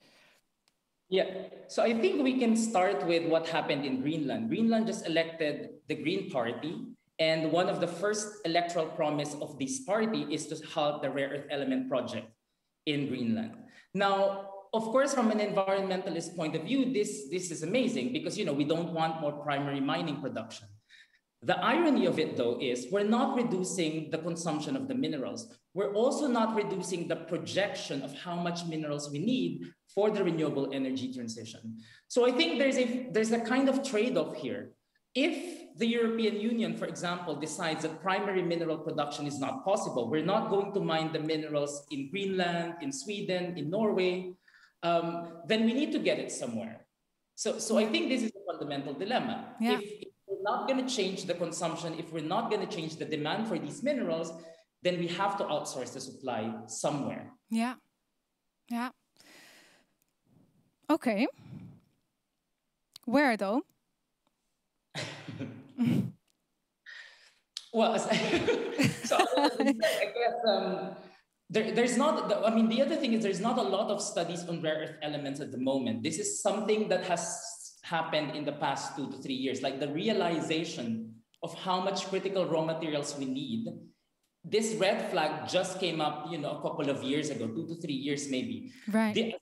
Yeah, so I think we can start with what happened in Greenland. Greenland just elected the Green Party, and one of the first electoral promise of this party is to halt the rare earth element project in Greenland. Now, of course, from an environmentalist point of view, this is amazing because, we don't want more primary mining production. The irony of it, though, is we're not reducing the consumption of the minerals. We're also not reducing the projection of how much minerals we need for the renewable energy transition. So I think there's a kind of trade-off here. If the European Union, for example, decides that primary mineral production is not possible, we're not going to mine the minerals in Greenland, in Sweden, in Norway, then we need to get it somewhere. So I think this is a fundamental dilemma. Yeah. If we're not going to change the consumption, if we're not going to change the demand for these minerals, then we have to outsource the supply somewhere. Yeah. Yeah. Okay. Where, though? Well, so I guess there's not, I mean, the other thing is there's not a lot of studies on rare earth elements at the moment. This is something that has happened in the past 2 to 3 years, like the realization of how much critical raw materials we need. This red flag just came up, a couple of years ago, 2 to 3 years maybe. Right.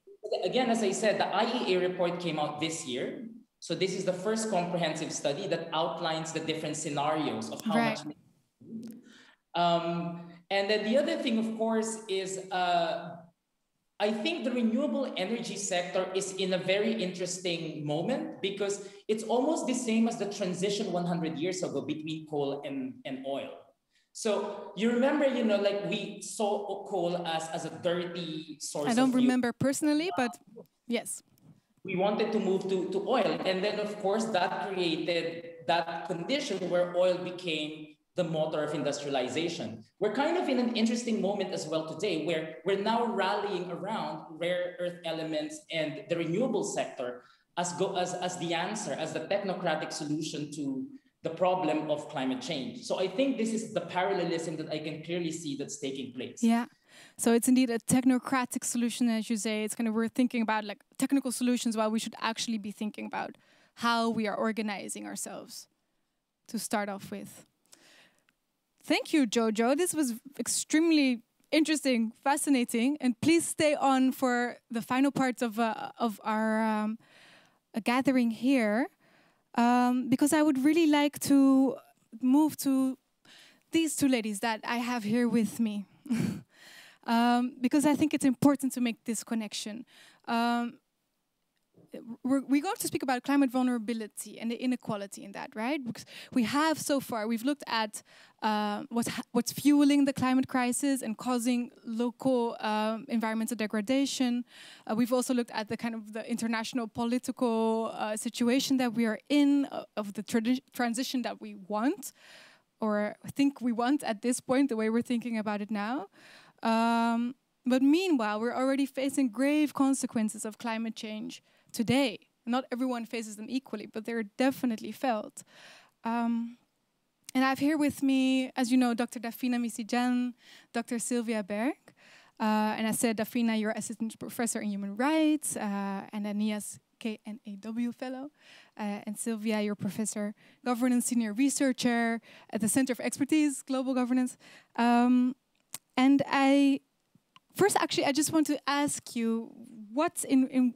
Again, as I said, the IEA report came out this year. So this is the first comprehensive study that outlines the different scenarios of how much. And then the other thing, of course, is I think the renewable energy sector is in a very interesting moment because it's almost the same as the transition 100 years ago between coal and oil. So you remember, like we saw coal as a dirty source. I don't remember personally, but yes. We wanted to move to oil. And then, of course, that created that condition where oil became the motor of industrialization. We're kind of in an interesting moment as well today, where we're now rallying around rare earth elements and the renewable sector as the answer, as the technocratic solution to the problem of climate change. So I think this is the parallelism that I can clearly see that's taking place. Yeah. So it's indeed a technocratic solution, as you say. It's kind of, we're thinking about like technical solutions while we should actually be thinking about how we are organizing ourselves to start off with. Thank you, Jojo. This was extremely interesting, fascinating, and please stay on for the final part of our gathering here, because I would really like to move to these two ladies that I have here with me. Because I think it's important to make this connection. We're going to speak about climate vulnerability and the inequality in that, right? Because we have so far, we've looked at what's fueling the climate crisis and causing local environmental degradation. We've also looked at the kind of the international political situation that we are in, of the transition that we want, or think we want at this point, the way we're thinking about it now. But meanwhile, we're already facing grave consequences of climate change today. Not everyone faces them equally, but they're definitely felt. And I have here with me, as you know, Dr. Dafina Misijan, Dr. Sylvia Berg. And I said, Dafina, you're assistant professor in human rights, and Anias KNAW fellow. And Sylvia, you're professor, governance senior researcher at the Center of Expertise, Global Governance. And I just want to ask you, what's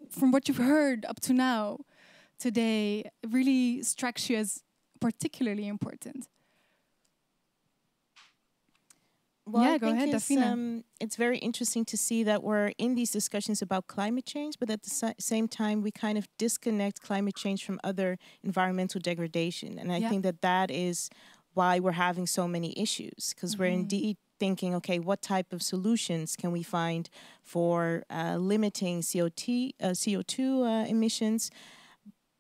from what you've heard up to now today really strikes you as particularly important? Well, yeah, I go think ahead, Dafina. it's very interesting to see that we're in these discussions about climate change, but at the same time, we kind of disconnect climate change from other environmental degradation. And I think that is why we're having so many issues, because we're indeed thinking, okay, what type of solutions can we find for limiting CO2 emissions?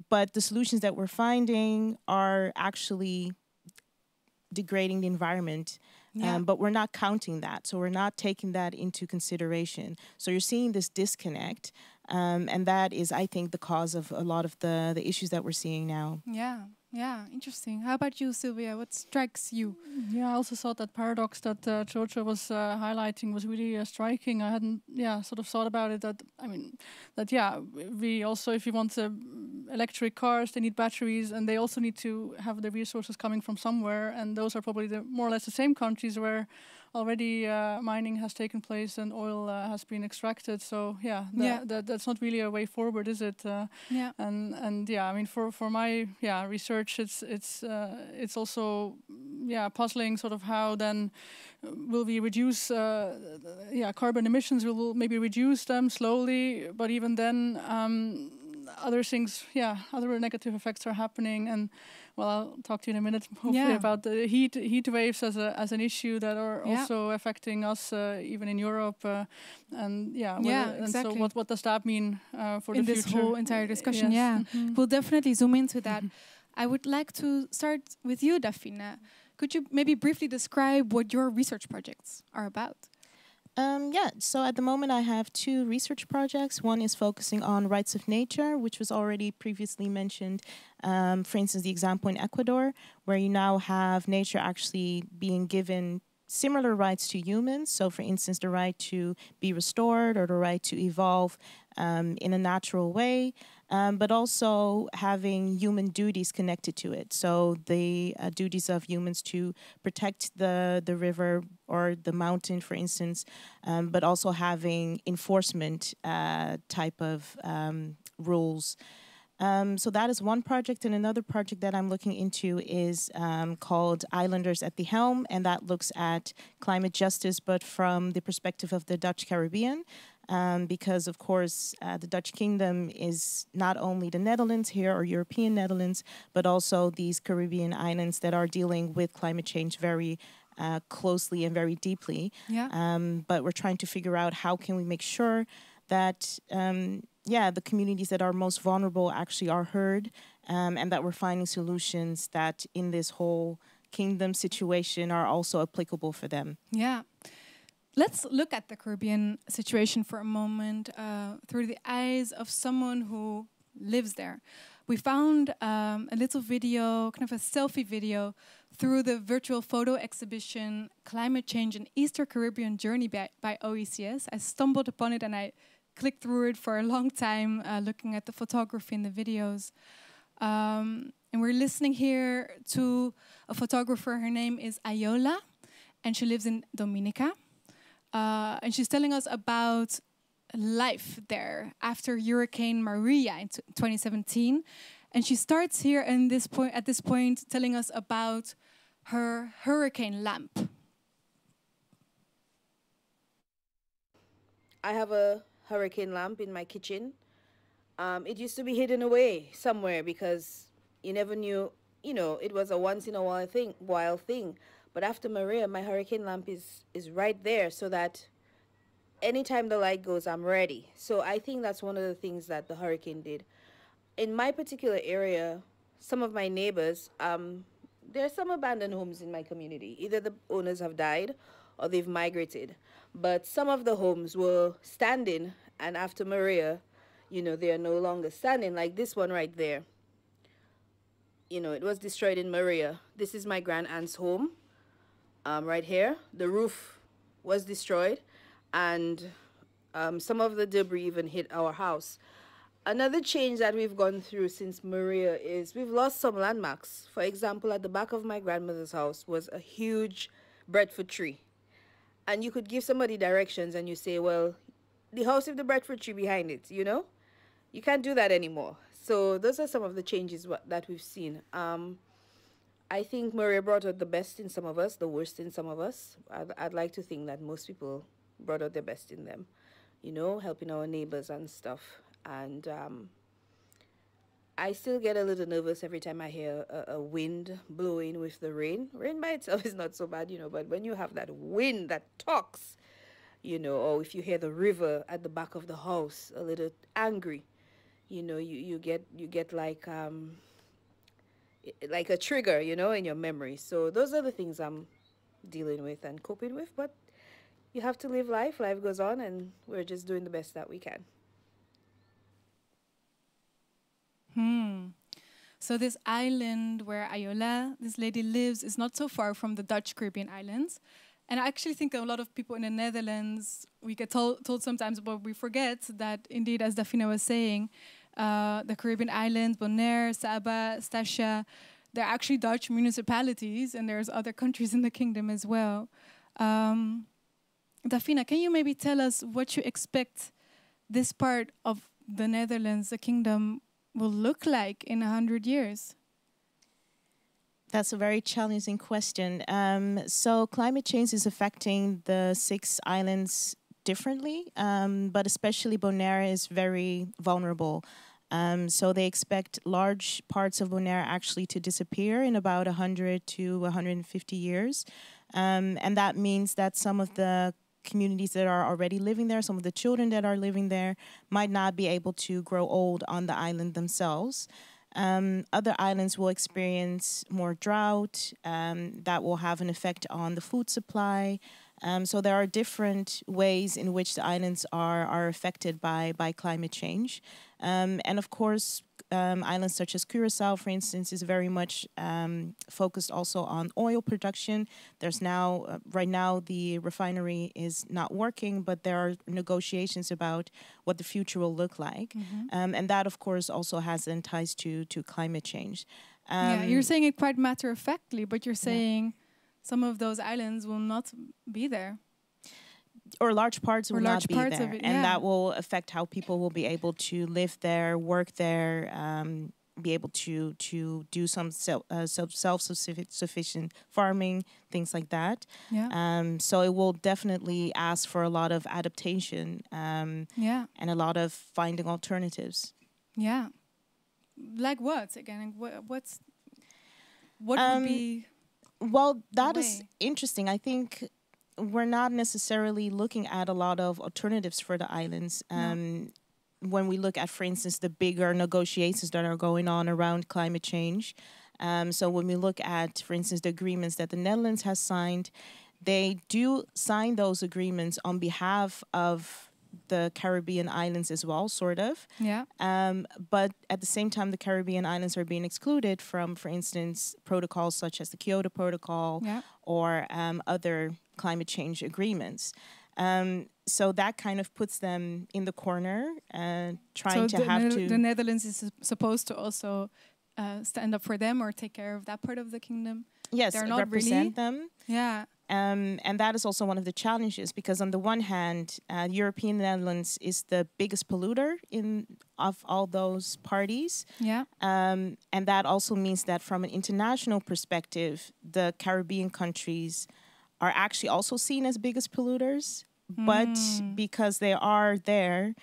But the solutions that we're finding are actually degrading the environment. But we're not counting that. So we're not taking that into consideration. So you're seeing this disconnect. And that is, I think, the cause of a lot of the issues that we're seeing now. Yeah, interesting. How about you, Sylvia? What strikes you? Yeah, I also thought that paradox that Jojo was highlighting was really striking. I hadn't, sort of thought about it. We also, if you want electric cars, they need batteries, and they also need to have the resources coming from somewhere. And those are probably more or less the same countries where already mining has taken place and oil has been extracted. So that's not really a way forward, is it? For my research, it's also puzzling sort of how then will we reduce carbon emissions? We'll maybe reduce them slowly, but even then other things, other negative effects are happening. And well, I'll talk to you in a minute, hopefully, about the heat waves as an issue that are also affecting us, even in Europe. Exactly. So what does that mean for in the this future? whole entire discussion? Yes. We'll definitely zoom into that. I would like to start with you, Dafina. Could you maybe briefly describe what your research projects are about? So at the moment I have two research projects. One is focusing on rights of nature, which was already previously mentioned. For instance, the example in Ecuador, where you now have nature actually being given similar rights to humans. So for instance, the right to be restored or the right to evolve in a natural way, but also having human duties connected to it. So the duties of humans to protect the river or the mountain, for instance, but also having enforcement type of rules. So that is one project, and another project that I'm looking into is called Islanders at the Helm, and that looks at climate justice, but from the perspective of the Dutch Caribbean. Because, of course, the Dutch Kingdom is not only the Netherlands here or European Netherlands, but also these Caribbean islands that are dealing with climate change very closely and very deeply. Yeah. But we're trying to figure out how can we make sure that the communities that are most vulnerable actually are heard, and that we're finding solutions that in this whole kingdom situation are also applicable for them. Yeah. Let's look at the Caribbean situation for a moment through the eyes of someone who lives there. We found a little video, kind of a selfie video, through the virtual photo exhibition Climate Change and Eastern Caribbean Journey by OECS. I stumbled upon it and I clicked through it for a long time, looking at the photography and the videos. And we're listening here to a photographer. Her name is Ayola, and she lives in Dominica. And she's telling us about life there after Hurricane Maria in 2017. And she starts here at this point telling us about her hurricane lamp. I have a hurricane lamp in my kitchen. It used to be hidden away somewhere because you never knew, it was a once in a while thing. But after Maria, my hurricane lamp is right there so that anytime the light goes, I'm ready. So I think that's one of the things that the hurricane did. In my particular area, some of my neighbors, there are some abandoned homes in my community. Either the owners have died or they've migrated. But some of the homes were standing, and after Maria, they are no longer standing, like this one right there. It was destroyed in Maria. This is my grand-aunt's home. Right here, the roof was destroyed, and some of the debris even hit our house. Another change that we've gone through since Maria is we've lost some landmarks. For example, at the back of my grandmother's house was a huge breadfruit tree. And you could give somebody directions and you say, well, the house with the breadfruit tree behind it, You can't do that anymore. So those are some of the changes that we've seen. I think Maria brought out the best in some of us, the worst in some of us. I'd like to think that most people brought out the best in them, helping our neighbors and stuff. And I still get a little nervous every time I hear a wind blowing with the rain. Rain by itself is not so bad, but when you have that wind that talks, or if you hear the river at the back of the house, a little angry, you get like a trigger, in your memory. So those are the things I'm dealing with and coping with. But you have to live life. Life goes on, and we're just doing the best that we can. So this island where Ayola, this lady, lives is not so far from the Dutch Caribbean islands. And I actually think a lot of people in the Netherlands, we get told sometimes, but we forget that indeed, as Dafina was saying, the Caribbean islands, Bonaire, Saba, Stasha, they're actually Dutch municipalities, and there's other countries in the kingdom as well. Dafina, can you maybe tell us what you expect this part of the Netherlands, the kingdom, will look like in 100 years? That's a very challenging question. So climate change is affecting the 6 islands differently, but especially Bonaire is very vulnerable. So they expect large parts of Bonaire actually to disappear in about 100 to 150 years. And that means that some of the communities that are already living there, some of the children that are living there, might not be able to grow old on the island themselves. Other islands will experience more drought that will have an effect on the food supply. So there are different ways in which the islands are affected by climate change. And of course, islands such as Curaçao, for instance, is very much focused also on oil production. There's now, right now, the refinery is not working, but there are negotiations about what the future will look like. And that, of course, also has then ties to climate change. Yeah, you're saying it quite matter-of-factly, but you're saying some of those islands will not be there. Or large parts will not be there. Of it, and that will affect how people will be able to live there, work there, be able to do some self-sufficient farming, things like that. So it will definitely ask for a lot of adaptation and a lot of finding alternatives. Yeah. Like what? Again, what would be Well, that is interesting. I think we're not necessarily looking at a lot of alternatives for the islands. When we look at, for instance, the bigger negotiations that are going on around climate change. So when we look at, for instance, the agreements that the Netherlands has signed, they do sign those agreements on behalf of the Caribbean islands as well, sort of. Yeah. But at the same time, the Caribbean islands are being excluded from, for instance, protocols such as the Kyoto Protocol or other climate change agreements. So that kind of puts them in the corner, trying to have to... The Netherlands is supposed to also stand up for them or take care of that part of the kingdom. Yes, they're not represent really. them. Yeah. And that is also one of the challenges, because on the one hand, European Netherlands is the biggest polluter of all those parties. Yeah. And that also means that from an international perspective, the Caribbean countries are actually also seen as biggest polluters. But because they are there,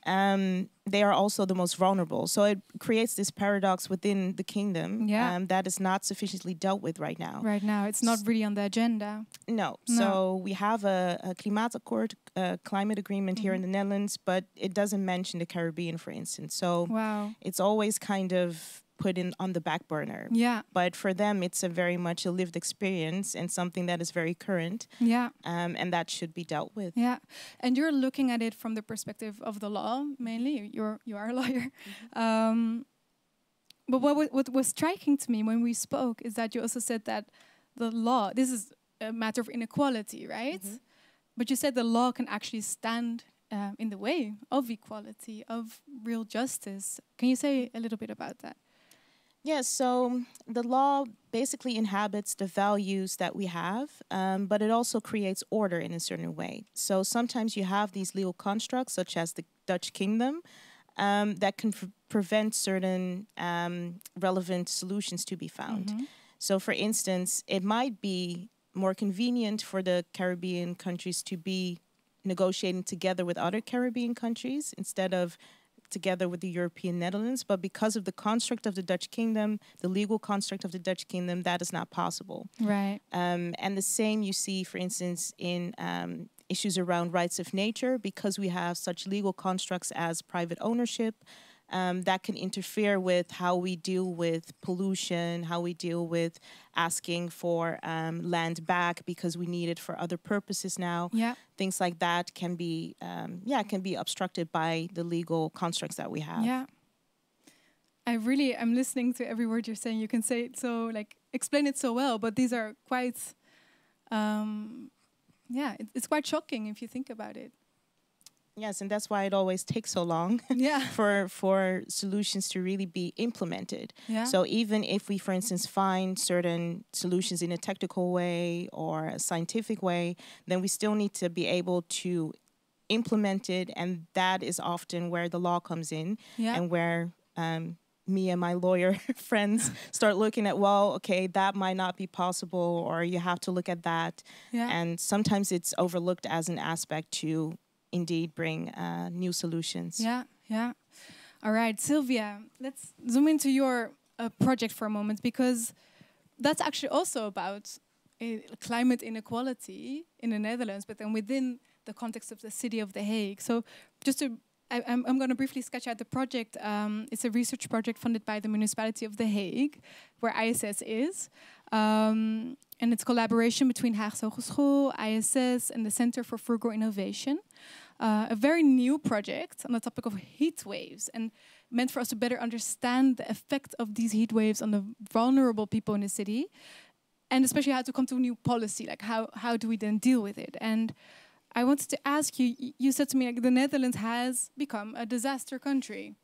they are also the most vulnerable. So it creates this paradox within the kingdom that is not sufficiently dealt with right now. Right now, it's not really on the agenda. No. So we have a Klimaatakkoord, climate agreement here in the Netherlands, but it doesn't mention the Caribbean, for instance. So it's always kind of put in on the back burner. Yeah. But for them, it's a very much a lived experience and something that is very current. Yeah. And that should be dealt with. Yeah. And you're looking at it from the perspective of the law, mainly. You are a lawyer. But what was striking to me when we spoke is that you also said that the law, this is a matter of inequality, right? But you said the law can actually stand in the way of equality, of real justice. Can you say a little bit about that? Yes, so the law basically inhabits the values that we have, but it also creates order in a certain way. So sometimes you have these legal constructs, such as the Dutch kingdom, that can prevent certain relevant solutions to be found. So for instance, it might be more convenient for the Caribbean countries to be negotiating together with other Caribbean countries instead of together with the European Netherlands, but because of the construct of the Dutch kingdom, the legal construct of the Dutch kingdom, that is not possible. Right. And the same you see, for instance, in issues around rights of nature, because we have such legal constructs as private ownership, that can interfere with how we deal with pollution, how we deal with asking for land back because we need it for other purposes now. Yeah. Things like that can be, can be obstructed by the legal constructs that we have. Yeah. I'm listening to every word you're saying. You can say it so, explain it so well, but these are quite, it's quite shocking if you think about it. Yes, and that's why it always takes so long for solutions to really be implemented. Yeah. So even if we, for instance, find certain solutions in a technical way or a scientific way, then we still need to be able to implement it, and that is often where the law comes in and where me and my lawyer friends start looking at, well, okay, that might not be possible, or you have to look at that. Yeah. And sometimes it's overlooked as an aspect to indeed bring new solutions. Yeah. All right, Sylvia, let's zoom into your project for a moment, because that's actually also about climate inequality in the Netherlands, but then within the context of the city of The Hague. So just to, I'm going to briefly sketch out the project. It's a research project funded by the municipality of The Hague, where ISS is. And it's collaboration between Haagse Hogeschool, ISS, and the Center for Frugal Innovation. A very new project on the topic of heat waves, and meant for us to better understand the effect of these heat waves on the vulnerable people in the city, and especially how to come to a new policy, like how do we then deal with it. And I wanted to ask you, you said to me, the Netherlands has become a disaster country.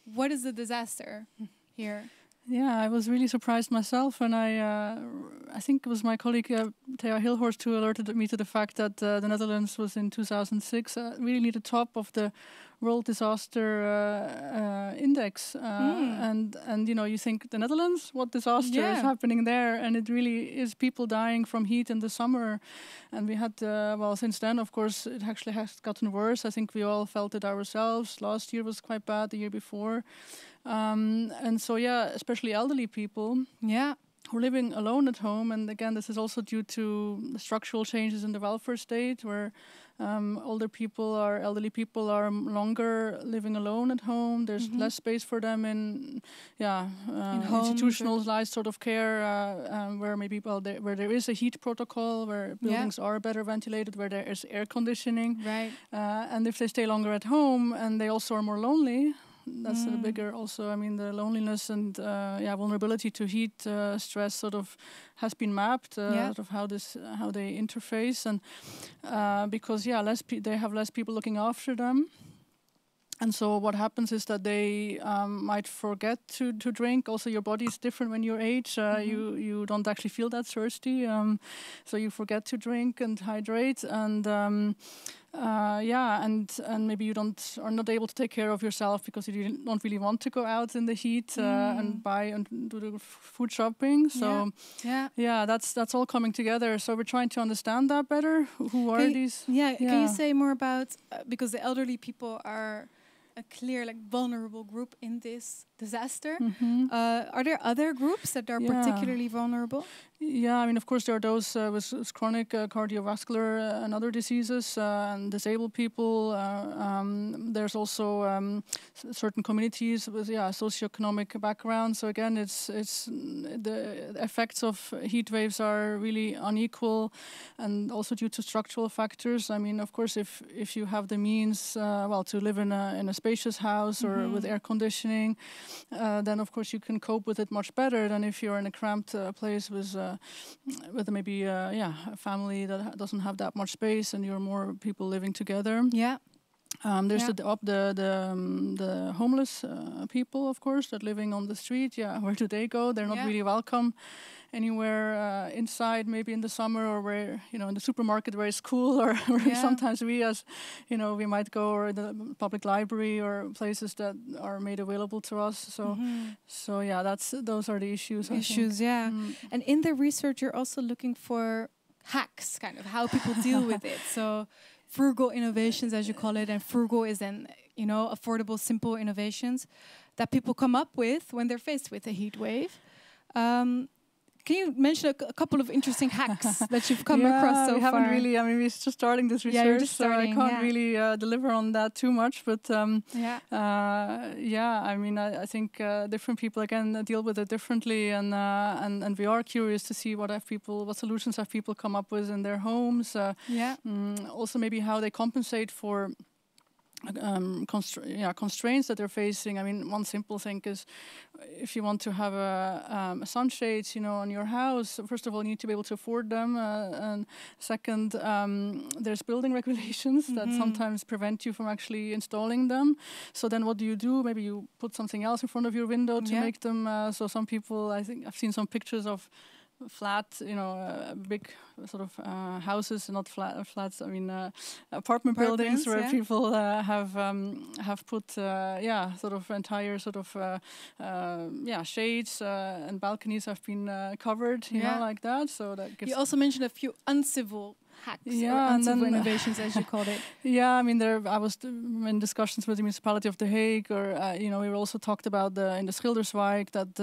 What is the disaster here? Yeah, I was really surprised myself, and I think it was my colleague Thea Hilhorst who alerted me to the fact that the Netherlands was in 2006 really near the top of the World Disaster Index, and you think the Netherlands, what disaster is happening there? And it really is people dying from heat in the summer, and we had since then, of course, it actually has gotten worse. I think we all felt it ourselves. Last year was quite bad, the year before. And so, especially elderly people. Yeah. who are living alone at home. And again, this is also due to the structural changes in the welfare state, where elderly people are longer living alone at home. There's less space for them in institutionalized sort of care, where maybe where there is a heat protocol, where buildings are better ventilated, where there is air conditioning. Right. And if they stay longer at home and they also are more lonely, that's the bigger also. I mean, the loneliness and vulnerability to heat stress sort of has been mapped. Sort of how they interface, and because they have less people looking after them. And so what happens is that they might forget to drink. Also, your body is different when you're age. You don't actually feel that thirsty, so you forget to drink and hydrate. And and maybe you are not able to take care of yourself because you don't really want to go out in the heat and buy and do the food shopping. So that's all coming together. So we're trying to understand that better. Who are these? Can you say more about because the elderly people are a clear vulnerable group in this disaster. Are there other groups that are particularly vulnerable? Yeah, I mean, of course, there are those with chronic cardiovascular and other diseases and disabled people. There's also certain communities with socioeconomic background. So again, it's the effects of heat waves are really unequal, and also due to structural factors. I mean, of course, if you have the means, to live in a spacious house or with air conditioning, then of course you can cope with it much better than if you're in a cramped place with maybe a family that doesn't have that much space and you're more people living together. There's the homeless people, of course, that living on the street. Where do they go? They're not really welcome anywhere inside, maybe in the summer, or where, in the supermarket where it's cool, or sometimes we might go, or the public library, or places that are made available to us. So those are the issues. And in the research, you're also looking for hacks, kind of how people deal with it. So frugal innovations, as you call it, and frugal is then, affordable, simple innovations that people come up with when they're faced with a heat wave. Can you mention a couple of interesting hacks that you've come across so far? We haven't really, we're just starting this research, so I can't really deliver on that too much. But I think different people, again, deal with it differently, and we are curious to see what solutions have people come up with in their homes. Also maybe how they compensate for constraints that they're facing. I mean, one simple thing is if you want to have a sunshades, on your house, first of all, you need to be able to afford them. And second, there's building regulations that sometimes prevent you from actually installing them. So then what do you do? Maybe you put something else in front of your window to make them. So some people, I think I've seen some pictures of flat, big sort of houses, not flats. I mean, apartment buildings where people have put sort of entire sort of shades and balconies have been covered, like that. So that gives. You also mentioned a few uncivil hacks or uncivil innovations, as you called it. I mean, I was in discussions with the municipality of The Hague, or we also talked about in the Schilderswijk that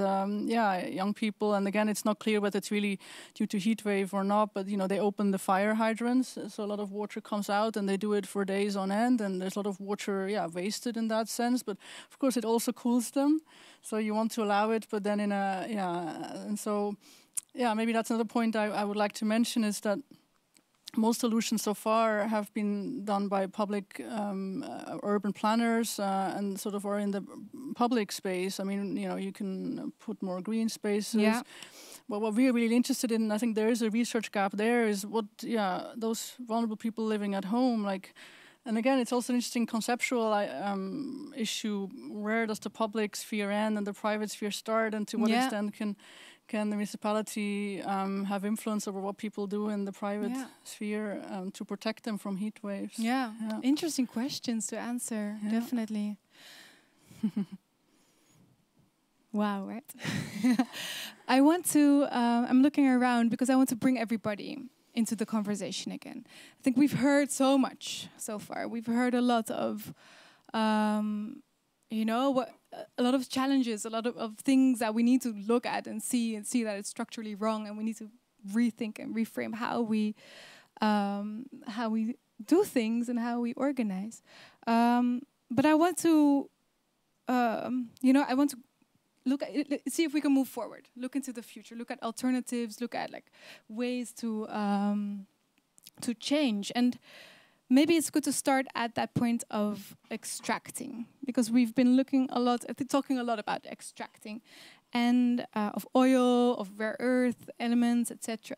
young people, and again, it's not clear whether it's really due to heat wave or not, but they open the fire hydrants, so a lot of water comes out, and they do it for days on end, and there's a lot of water wasted in that sense. But of course, it also cools them, so you want to allow it, but then and so maybe that's another point I would like to mention is that most solutions so far have been done by public urban planners and sort of are in the public space. I mean, you can put more green spaces. But what we're really interested in, I think there is a research gap there, is what, those vulnerable people living at home, and again, it's also an interesting conceptual issue. Where does the public sphere end and the private sphere start, and to what extent can the municipality have influence over what people do in the private sphere to protect them from heat waves? Interesting questions to answer, definitely. Wow, right? I want to, I'm looking around because I want to bring everybody into the conversation again. I think we've heard so much so far. We've heard a lot of, a lot of challenges, a lot of things that we need to look at and see that it's structurally wrong, and we need to rethink and reframe how we do things and how we organize. But I want to, I want to look at it, see if we can move forward, look into the future, look at alternatives, look at like ways to change. And maybe it's good to start at that point of extracting, because we've been talking a lot about extracting, and of oil, of rare earth elements, etc.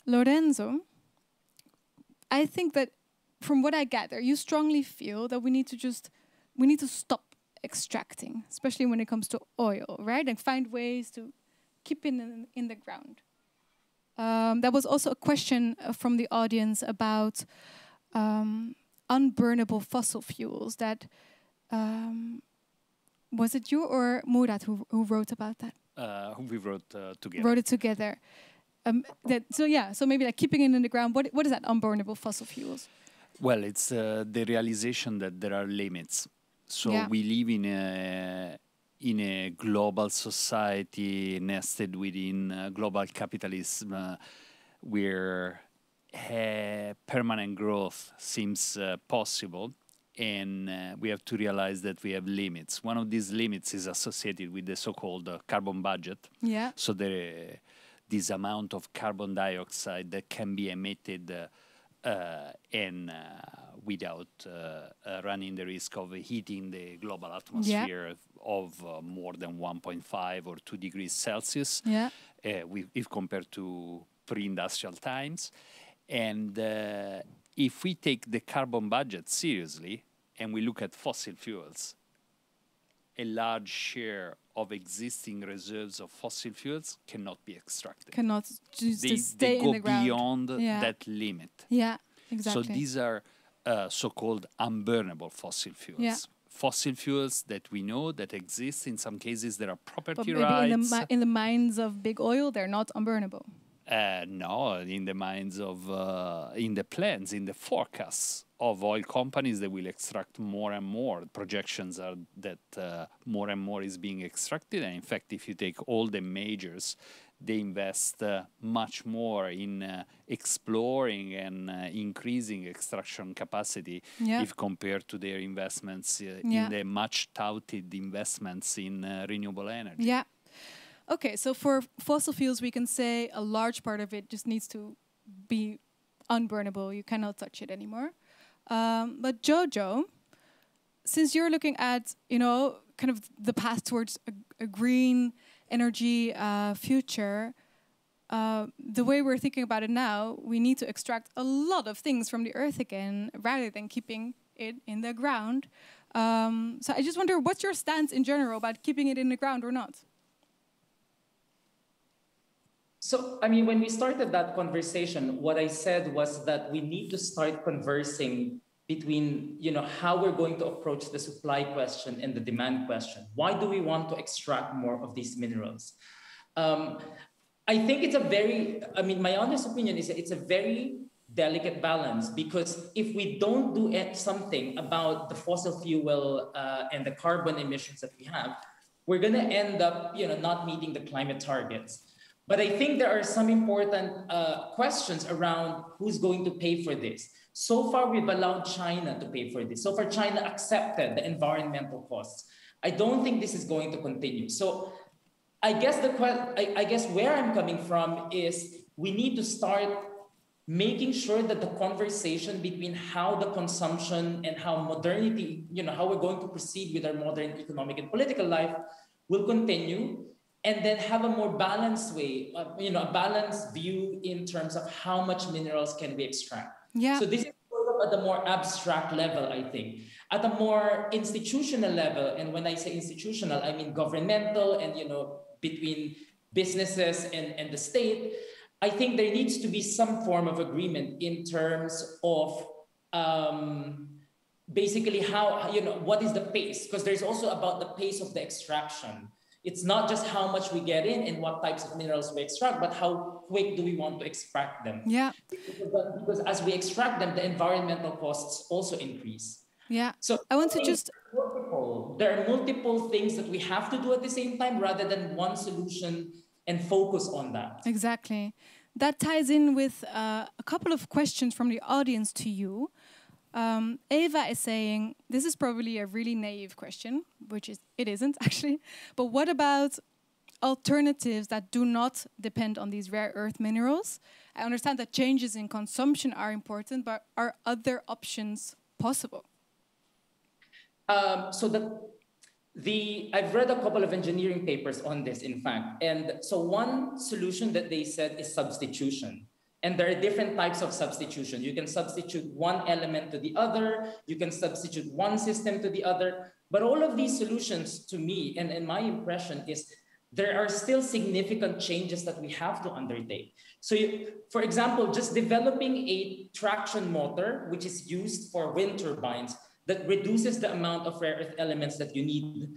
Lorenzo, I think that from what I gather, you strongly feel that we need to stop extracting, especially when it comes to oil, right? And find ways to keep it in the ground. There was also a question from the audience about unburnable fossil fuels. That was it you or Murat who wrote about that? We wrote together. Wrote it together. So maybe like keeping it in the ground. What is that unburnable fossil fuels? Well, it's the realization that there are limits. So we live in a global society nested within global capitalism, where permanent growth seems possible, and we have to realize that we have limits. One of these limits is associated with the so-called carbon budget. Yeah. So this amount of carbon dioxide that can be emitted and without running the risk of heating the global atmosphere of more than 1.5 or 2 degrees Celsius, if compared to pre-industrial times. And if we take the carbon budget seriously and we look at fossil fuels, a large share of existing reserves of fossil fuels cannot be extracted. Cannot just stay in the ground. They go beyond that limit. Yeah, exactly. So these are so-called unburnable fossil fuels. Yeah. Fossil fuels that we know that exist. In some cases, there are property but rights. Maybe in the mines of big oil, they're not unburnable. No, in the mines of, in the plans, in the forecasts of oil companies, they will extract more and more. Projections are that more and more is being extracted. And in fact, if you take all the majors, they invest much more in exploring and increasing extraction capacity if compared to their investments in the much touted investments in renewable energy. Yeah. Okay, so for fossil fuels, we can say a large part of it just needs to be unburnable. You cannot touch it anymore. But Jojo, since you're looking at, kind of the path towards a green energy future, the way we're thinking about it now, we need to extract a lot of things from the earth again, rather than keeping it in the ground. So I just wonder, what's your stance in general about keeping it in the ground or not? So, I mean, when we started that conversation, what I said was that we need to start conversing between, how we're going to approach the supply question and the demand question. Why do we want to extract more of these minerals? I think it's my honest opinion is that it's a very delicate balance, because if we don't do something about the fossil fuel and the carbon emissions that we have, we're going to end up, not meeting the climate targets. But I think there are some important questions around who's going to pay for this. So far, we've allowed China to pay for this. So far, China accepted the environmental costs. I don't think this is going to continue. So I guess where I'm coming from is we need to start making sure that the conversation between how the consumption and how modernity, how we're going to proceed with our modern economic and political life will continue, and then have a more balanced way, a balanced view in terms of how much minerals can we extract. Yeah. So this is sort of at a more abstract level, I think. At a more institutional level, and when I say institutional, I mean governmental and, between businesses and the state, I think there needs to be some form of agreement in terms of basically how, what is the pace? Because there's also about the pace of the extraction. It's not just how much we get in and what types of minerals we extract, but how quick do we want to extract them? Yeah. Because as we extract them, the environmental costs also increase. Yeah. So I want to just there are multiple things that we have to do at the same time rather than one solution and focus on that. Exactly. That ties in with a couple of questions from the audience to you. Eva is saying, this is probably a really naive question, which it isn't actually, but what about alternatives that do not depend on these rare earth minerals? I understand that changes in consumption are important, but are other options possible? I've read a couple of engineering papers on this, in fact. And so one solution that they said is substitution. And there are different types of substitution. You can substitute one element to the other. You can substitute one system to the other. But all of these solutions, to me, and my impression is, there are still significant changes that we have to undertake. So, for example, just developing a traction motor, which is used for wind turbines, that reduces the amount of rare earth elements that you need,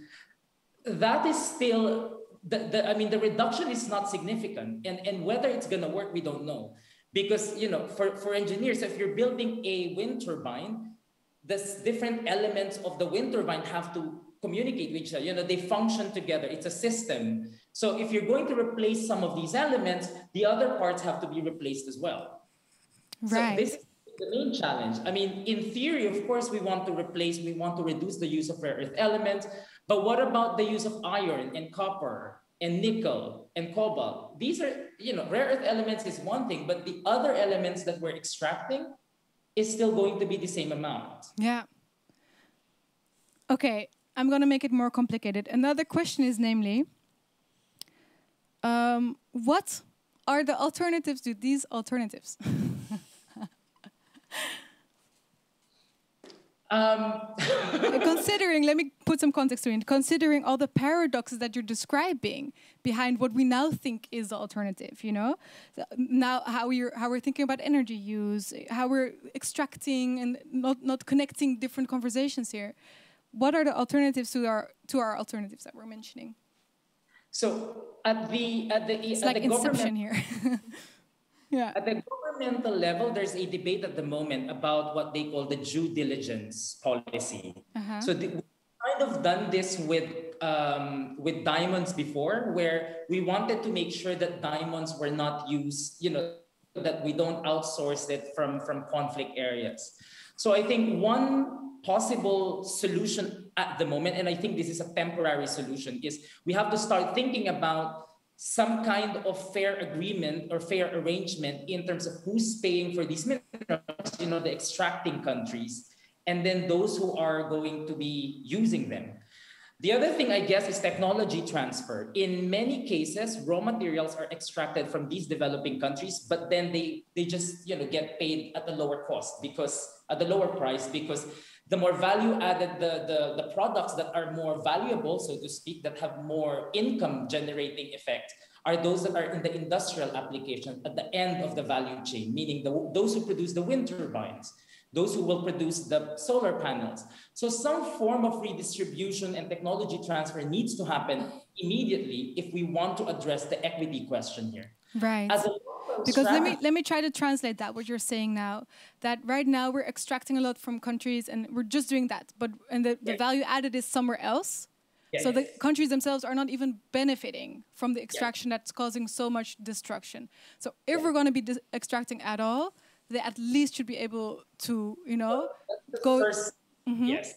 that is still, the reduction is not significant. And whether it's gonna work, we don't know. Because, for engineers, if you're building a wind turbine, the different elements of the wind turbine have to communicate with each other. They function together. It's a system. So if you're going to replace some of these elements, the other parts have to be replaced as well. Right. So this is the main challenge. I mean, in theory, of course, we want to reduce the use of rare earth elements. But what about the use of iron and copper and nickel and cobalt? These are, rare earth elements is one thing, but the other elements that we're extracting is still going to be the same amount. Yeah. Okay, I'm going to make it more complicated. Another question is namely, what are the alternatives to these alternatives? Considering, let me put some context to it, considering all the paradoxes that you're describing behind what we now think is the alternative, now how we're thinking about energy use, how we're extracting and not connecting different conversations here. What are the alternatives to our alternatives that we're mentioning? So at the Inception here. Yeah. At the governmental level, there's a debate at the moment about what they call the due diligence policy. So we've kind of done this with diamonds before, where we wanted to make sure that diamonds were not used, that we don't outsource it from conflict areas. So I think one possible solution at the moment, and I think this is a temporary solution, is we have to start thinking about some kind of fair agreement or fair arrangement in terms of who's paying for these minerals, the extracting countries, and then those who are going to be using them. The other thing, I guess, is technology transfer. In many cases, raw materials are extracted from these developing countries, but then they just get paid at a lower cost, at the lower price, because the more value added, the products that are more valuable, so to speak, that have more income generating effect, are those that are in the industrial application at the end of the value chain, meaning those who produce the wind turbines, those who will produce the solar panels. So some form of redistribution and technology transfer needs to happen immediately if we want to address the equity question here. Right. Because let me try to translate that, what you're saying now, that right now we're extracting a lot from countries and we're just doing that, and the value added is somewhere else. So the countries themselves are not even benefiting from the extraction that's causing so much destruction. So if we're going to be extracting at all, they at least should be able to, go. Yes.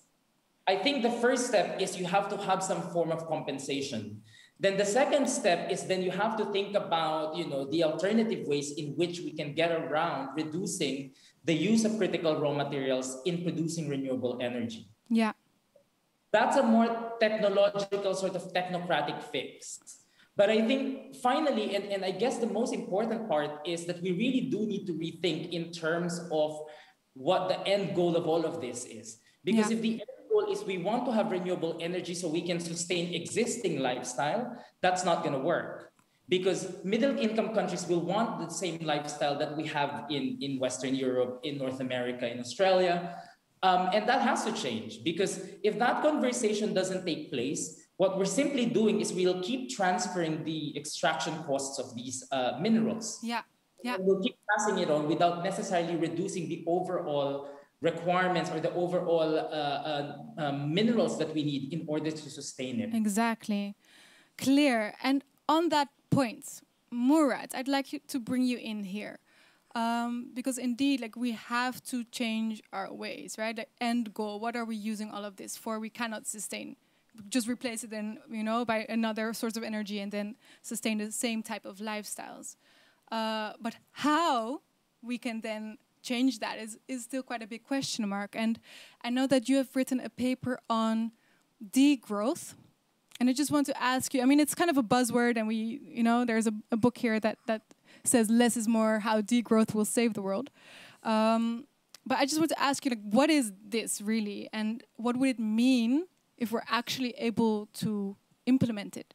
I think the first step is you have to have some form of compensation. Then the second step is then you have to think about, the alternative ways in which we can get around reducing the use of critical raw materials in producing renewable energy. Yeah. That's a more technological sort of technocratic fix. But I think finally, and I guess the most important part is that we really do need to rethink in terms of what the end goal of all of this is. Because if the end goal is we want to have renewable energy so we can sustain existing lifestyle, that's not going to work. Because middle income countries will want the same lifestyle that we have in Western Europe, in North America, in Australia. And that has to change, because if that conversation doesn't take place, what we're simply doing is we'll keep transferring the extraction costs of these minerals. Yeah. We'll keep passing it on without necessarily reducing the overall requirements or the overall minerals that we need in order to sustain it. Exactly. Clear. And on that point, Murat, I'd like to bring you in here. Because indeed, like, we have to change our ways, right? The end goal, what are we using all of this for? We cannot sustain. Just replace it then, by another source of energy and then sustain the same type of lifestyles. But how we can then change that is still quite a big question mark. And I know that you have written a paper on degrowth. And I just want to ask you, it's kind of a buzzword, and there's a book here that says less is more, how degrowth will save the world. But I just want to ask you, what is this really? And what would it mean if we're actually able to implement it?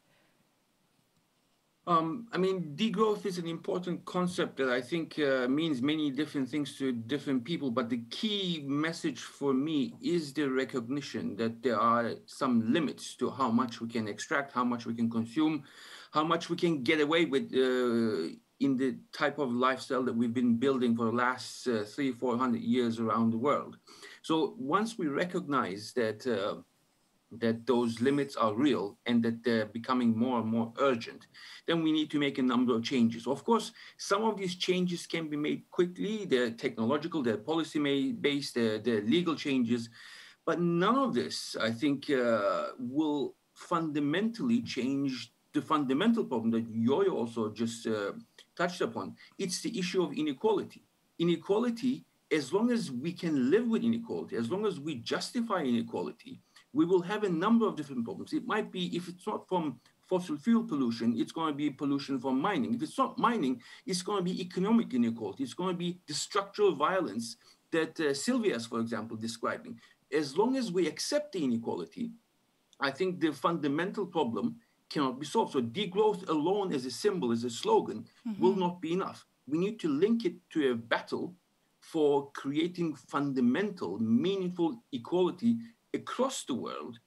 Degrowth is an important concept that I think means many different things to different people. But the key message for me is the recognition that there are some limits to how much we can extract, how much we can consume, how much we can get away with in the type of lifestyle that we've been building for the last 300-400 years around the world. So once we recognize that those limits are real and that they're becoming more and more urgent, then we need to make a number of changes. Of course, some of these changes can be made quickly. They're technological, they're policy-based, they're legal changes. But none of this, I think, will fundamentally change the fundamental problem that Yo-Yo also just touched upon. It's the issue of inequality. Inequality, as long as we can live with inequality, as long as we justify inequality, we will have a number of different problems. It might be, if it's not from fossil fuel pollution, it's going to be pollution from mining. If it's not mining, it's going to be economic inequality. It's going to be the structural violence that Sylvia is, for example, describing. As long as we accept the inequality, I think the fundamental problem cannot be solved. So degrowth alone as a symbol, as a slogan, will not be enough. We need to link it to a battle for creating fundamental, meaningful equality across the world.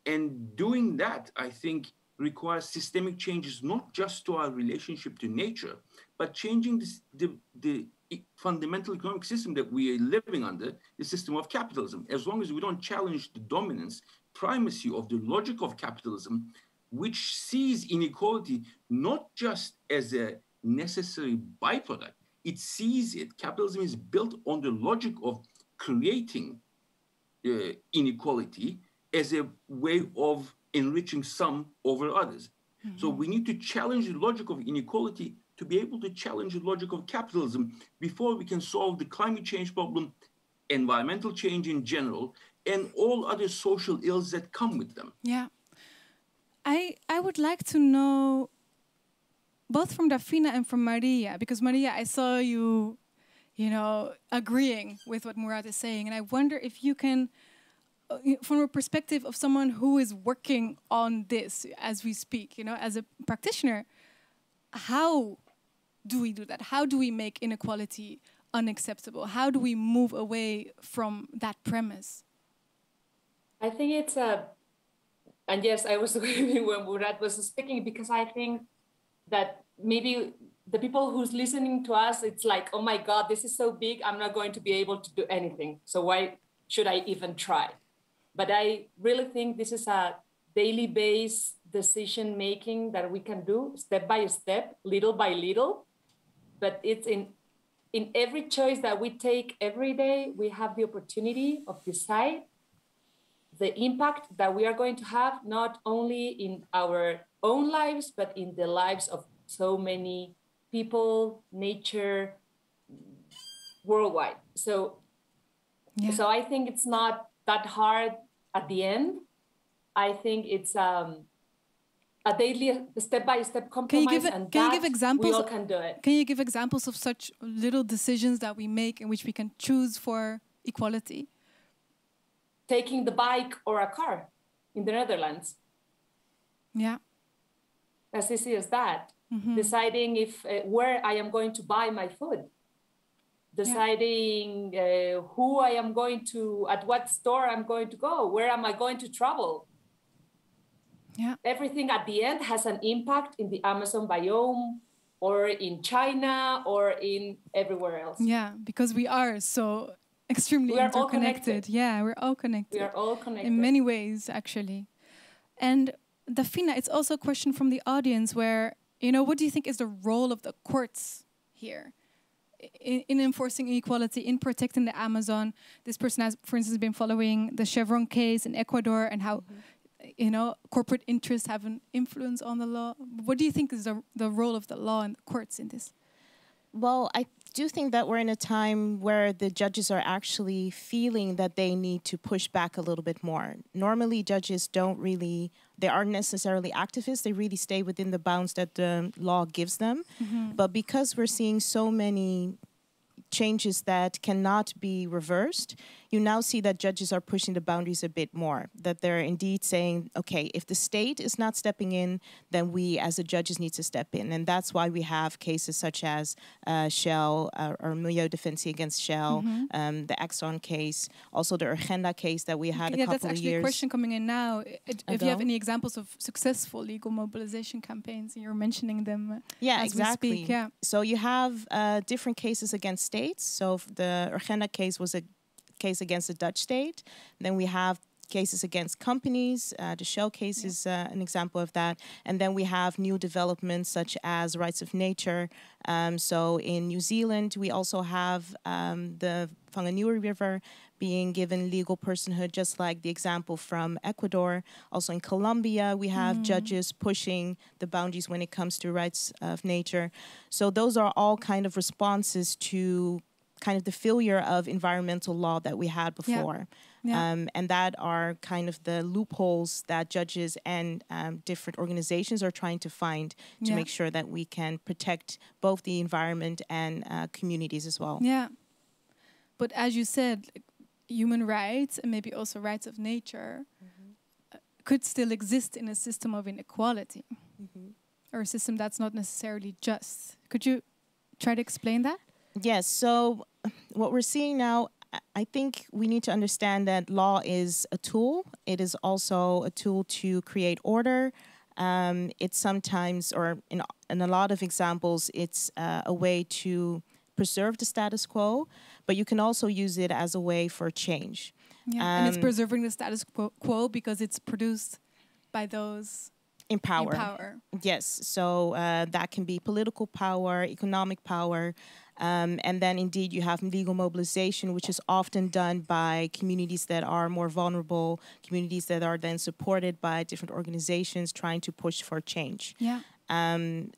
And doing that, I think, requires systemic changes, not just to our relationship to nature, but changing the fundamental economic system that we are living under, the system of capitalism. As long as we don't challenge the dominance, primacy of the logic of capitalism, which sees inequality not just as a necessary byproduct, it sees it, capitalism is built on the logic of creating inequality as a way of enriching some over others. So we need to challenge the logic of inequality to be able to challenge the logic of capitalism before we can solve the climate change problem, environmental change in general, and all other social ills that come with them. Yeah. I would like to know, both from Dafina and from Maria, because Maria, I saw you agreeing with what Murat is saying. And I wonder if you can, from a perspective of someone who is working on this as we speak, as a practitioner, how do we do that? How do we make inequality unacceptable? How do we move away from that premise? I think it's and yes, I was agreeing when Murat was speaking, because I think that maybe the people who's listening to us, it's like, oh my God, this is so big, I'm not going to be able to do anything. So why should I even try? But I really think this is a daily based decision making that we can do step by step, little by little. But it's in every choice that we take every day, we have the opportunity of decide the impact that we are going to have, not only in our own lives, but in the lives of so many people, nature, worldwide. So I think it's not that hard at the end. I think it's a daily, step-by-step compromise, and can you give examples? We all can do it. Can you give examples of such little decisions that we make in which we can choose for equality? Taking the bike or a car in the Netherlands. Yeah. As easy as that. Deciding if where I am going to buy my food. Deciding who I am going to, at what store I'm going to go, where am I going to travel. Yeah. Everything at the end has an impact in the Amazon biome or in China or in everywhere else. Yeah, because we are so extremely We are all interconnected. connected. Yeah, we're all connected. We are all connected. In many ways, actually. And Dafina, it's also a question from the audience where, what do you think is the role of the courts here in enforcing inequality, in protecting the Amazon? This person has, for instance, been following the Chevron case in Ecuador and how, corporate interests have an influence on the law. What do you think is the role of the law and the courts in this? Well, I do think that we're in a time where the judges are actually feeling that they need to push back a little bit more. Normally, judges they aren't necessarily activists. They really stay within the bounds that the law gives them. Mm-hmm. But because we're seeing so many changes that cannot be reversed, you now see that judges are pushing the boundaries a bit more, that they're indeed saying, okay, if the state is not stepping in, then we as the judges need to step in. And that's why we have cases such as Shell or Milieudefensie against Shell, the Exxon case, also the Urgenda case that we had a couple of years. That's actually a question coming in now. If you have any examples of successful legal mobilization campaigns, and you're mentioning them yeah, as exactly. we speak. Yeah. So you have different cases against states. So the Urgenda case was a case against the Dutch state. Then we have cases against companies. The Shell case is an example of that. And then we have new developments such as rights of nature. So in New Zealand, we also have the Whanganui River being given legal personhood, just like the example from Ecuador. Also in Colombia, we have judges pushing the boundaries when it comes to rights of nature. So those are all kind of responses to kind of the failure of environmental law that we had before. Yeah. And that are kind of the loopholes that judges and different organizations are trying to find to make sure that we can protect both the environment and communities as well. Yeah. But as you said, human rights and maybe also rights of nature could still exist in a system of inequality or a system that's not necessarily just. Could you try to explain that? Yes. So what we're seeing now, I think we need to understand that law is a tool. It is also a tool to create order. It's sometimes, or in a lot of examples, it's a way to preserve the status quo, but you can also use it as a way for change. Yeah, and it's preserving the status quo because it's produced by those in power. Yes, so that can be political power, economic power, and then indeed you have legal mobilization, which is often done by communities that are more vulnerable, communities that are then supported by different organizations trying to push for change. Yeah.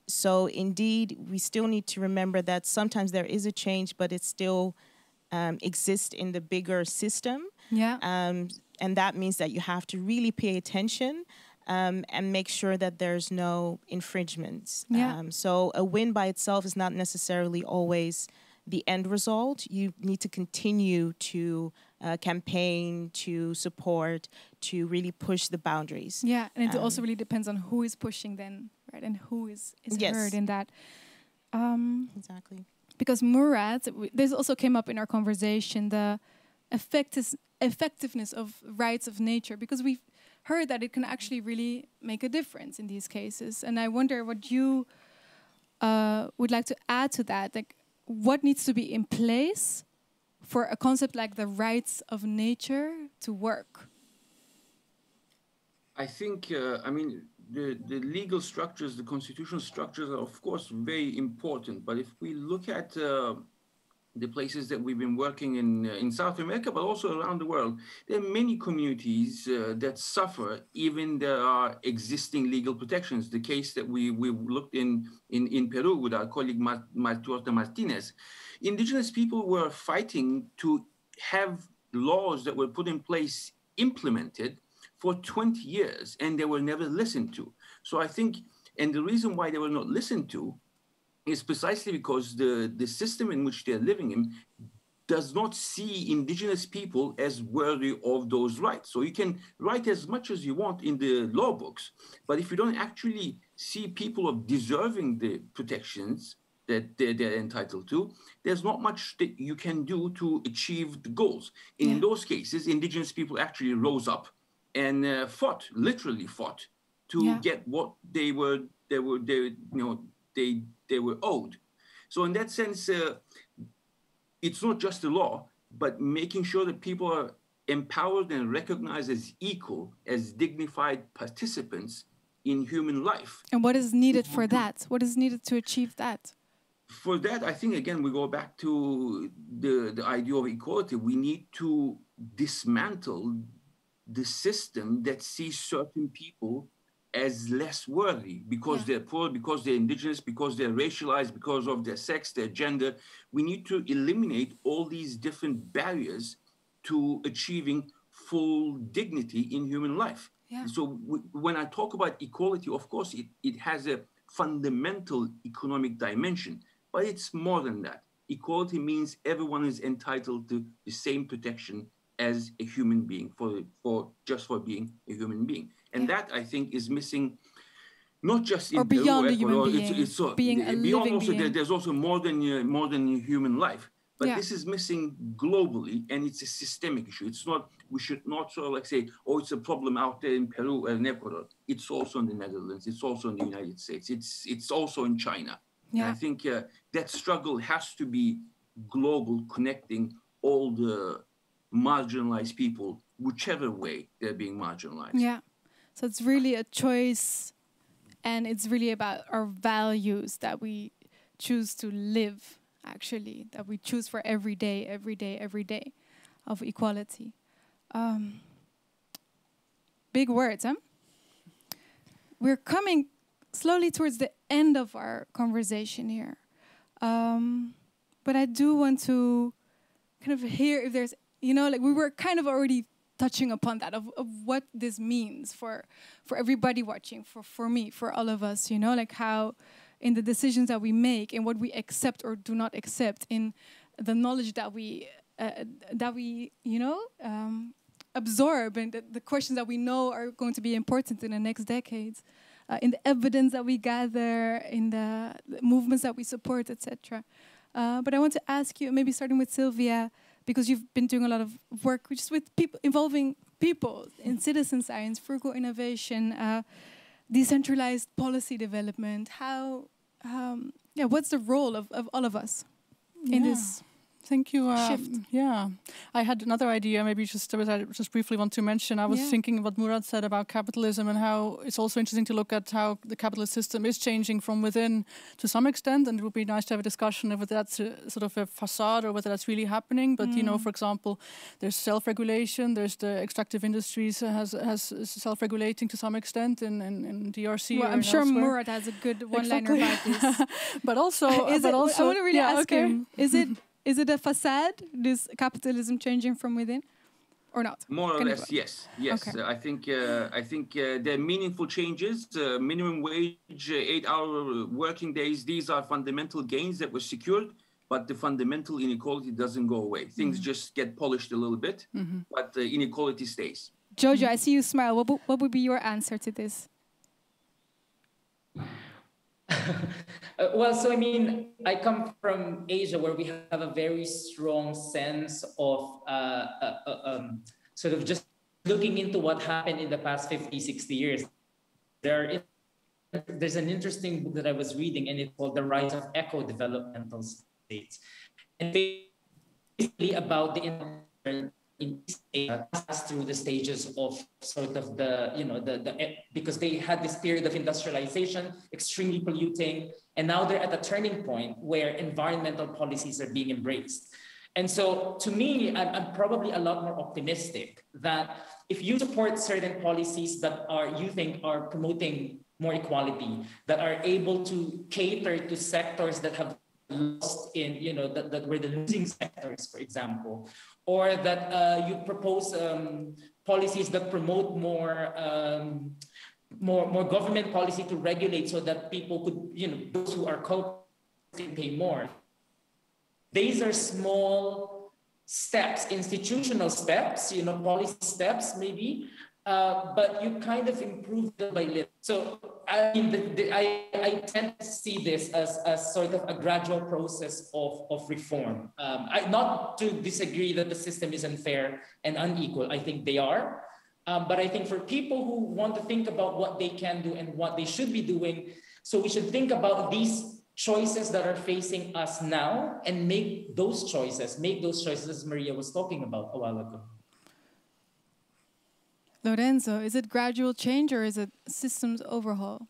So indeed, we still need to remember that sometimes there is a change, but it still exists in the bigger system. Yeah. And that means that you have to really pay attention and make sure that there's no infringements. Yeah. So a win by itself is not necessarily always the end result. You need to continue to campaign, to support, to really push the boundaries. Yeah, and it also really depends on who is pushing then, right? And who is heard in that. Exactly. Because Murat, this also came up in our conversation, the effectiveness of rights of nature, because we've heard that it can actually really make a difference in these cases. And I wonder what you would like to add to that. Like, what needs to be in place for a concept like the rights of nature to work? I think, the legal structures, the constitutional structures are, of course, very important. But if we look at the places that we've been working in South America, but also around the world, there are many communities that suffer, even there are existing legal protections. The case that we looked in Peru with our colleague Martuerta Martinez, indigenous people were fighting to have laws that were put in place implemented for 20 years, and they were never listened to. So I think, and the reason why they were not listened to is precisely because the system in which they're living in does not see indigenous people as worthy of those rights. So you can write as much as you want in the law books, but if you don't actually see people of deserving the protections that they're entitled to, there's not much that you can do to achieve the goals. In those cases, indigenous people actually rose up and literally fought to get what they were owed. So in that sense, it's not just the law, but making sure that people are empowered and recognized as equal, as dignified participants in human life. And what is needed for that? What is needed to achieve that? For that, I think, again, we go back to the idea of equality. We need to dismantle the system that sees certain people as less worthy because they're poor, because they're indigenous, because they're racialized, because of their sex, their gender. We need to eliminate all these different barriers to achieving full dignity in human life. Yeah. So when I talk about equality, of course, it has a fundamental economic dimension, but it's more than that. Equality means everyone is entitled to the same protection as a human being for being a human being. And that, I think, is missing, not just in beyond Peru, the human Ecuador, being, it's being a beyond living also, being. There's also more than human life. But this is missing globally, and it's a systemic issue. It's not, we should not sort of like say, oh, it's a problem out there in Peru and Ecuador. It's also in the Netherlands. It's also in the United States. It's also in China. Yeah. And I think that struggle has to be global, connecting all the marginalized people, whichever way they're being marginalized. Yeah. So it's really a choice, and it's really about our values that we choose to live, actually, that we choose for every day of equality. Big words, huh? We're coming slowly towards the end of our conversation here. But I do want to kind of hear if there's, like we were kind of already touching upon that, of what this means for everybody watching, for me, for all of us, like how in the decisions that we make and what we accept or do not accept, in the knowledge that we absorb, and the questions that we know are going to be important in the next decades, in the evidence that we gather, in the movements that we support, etc. But I want to ask you, maybe starting with Sylvia, because you've been doing a lot of work just with people, involving people in citizen science, frugal innovation, decentralized policy development. What's the role of all of us in this? Thank you. Shift. Yeah, I had another idea. Maybe I just briefly want to mention. I was thinking what Murat said about capitalism, and how it's also interesting to look at how the capitalist system is changing from within to some extent. And it would be nice to have a discussion of whether that's sort of a facade or whether that's really happening. But for example, there's self-regulation. There's the extractive industries has self-regulating to some extent in DRC. Well, I'm sure Murat has a good one-liner about this. but also, I want to really ask him: Is it a facade, this capitalism changing from within, or not? More or less, yes. Okay. I think there are meaningful changes. Minimum wage, 8-hour working days. These are fundamental gains that were secured, but the fundamental inequality doesn't go away. Things just get polished a little bit, but the inequality stays. Jojo, I see you smile. What would be your answer to this? Well, so I mean, I come from Asia, where we have a very strong sense of sort of just looking into what happened in the past 50, 60 years. There's an interesting book that I was reading, and it's called The Rise of Eco-Developmental States. And basically about the in passed through the stages of sort of because they had this period of industrialization, extremely polluting, and now they're at a turning point where environmental policies are being embraced. And so to me, I'm probably a lot more optimistic that if you support certain policies that you think are promoting more equality, that are able to cater to sectors that have lost in, that were the losing sectors, for example, or that you propose policies that promote more government policy to regulate so that people could, those who are culpable can pay more. These are small steps, institutional steps, policy steps maybe, but you kind of improve little by little. So I mean, I tend to see this as sort of a gradual process of reform. Not to disagree that the system is unfair and unequal. I think they are. But I think for people who want to think about what they can do and what they should be doing, so we should think about these choices that are facing us now and make those choices as Maria was talking about a while ago. Lorenzo, is it gradual change or is it systems overhaul?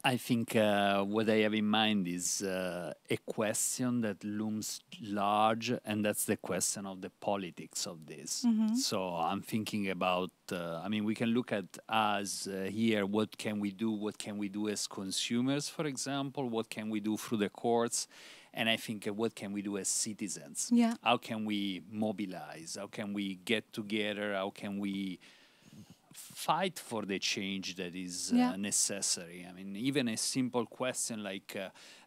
I think what I have in mind is a question that looms large, and that's the question of the politics of this. So I'm thinking about, we can look at us here, what can we do? What can we do as consumers, for example? What can we do through the courts? And I think what can we do as citizens? Yeah. How can we mobilize? How can we get together? How can we fight for the change that is necessary? I mean, even a simple question like,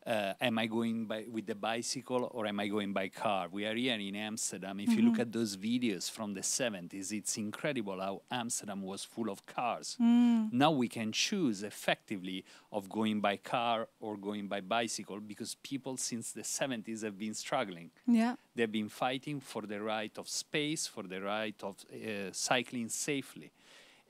am I going with the bicycle or am I going by car? We are here in Amsterdam. If you look at those videos from the 70s, it's incredible how Amsterdam was full of cars. Now we can choose effectively of going by car or going by bicycle because people since the 70s have been struggling. Yeah. They've been fighting for the right of space, for the right of cycling safely.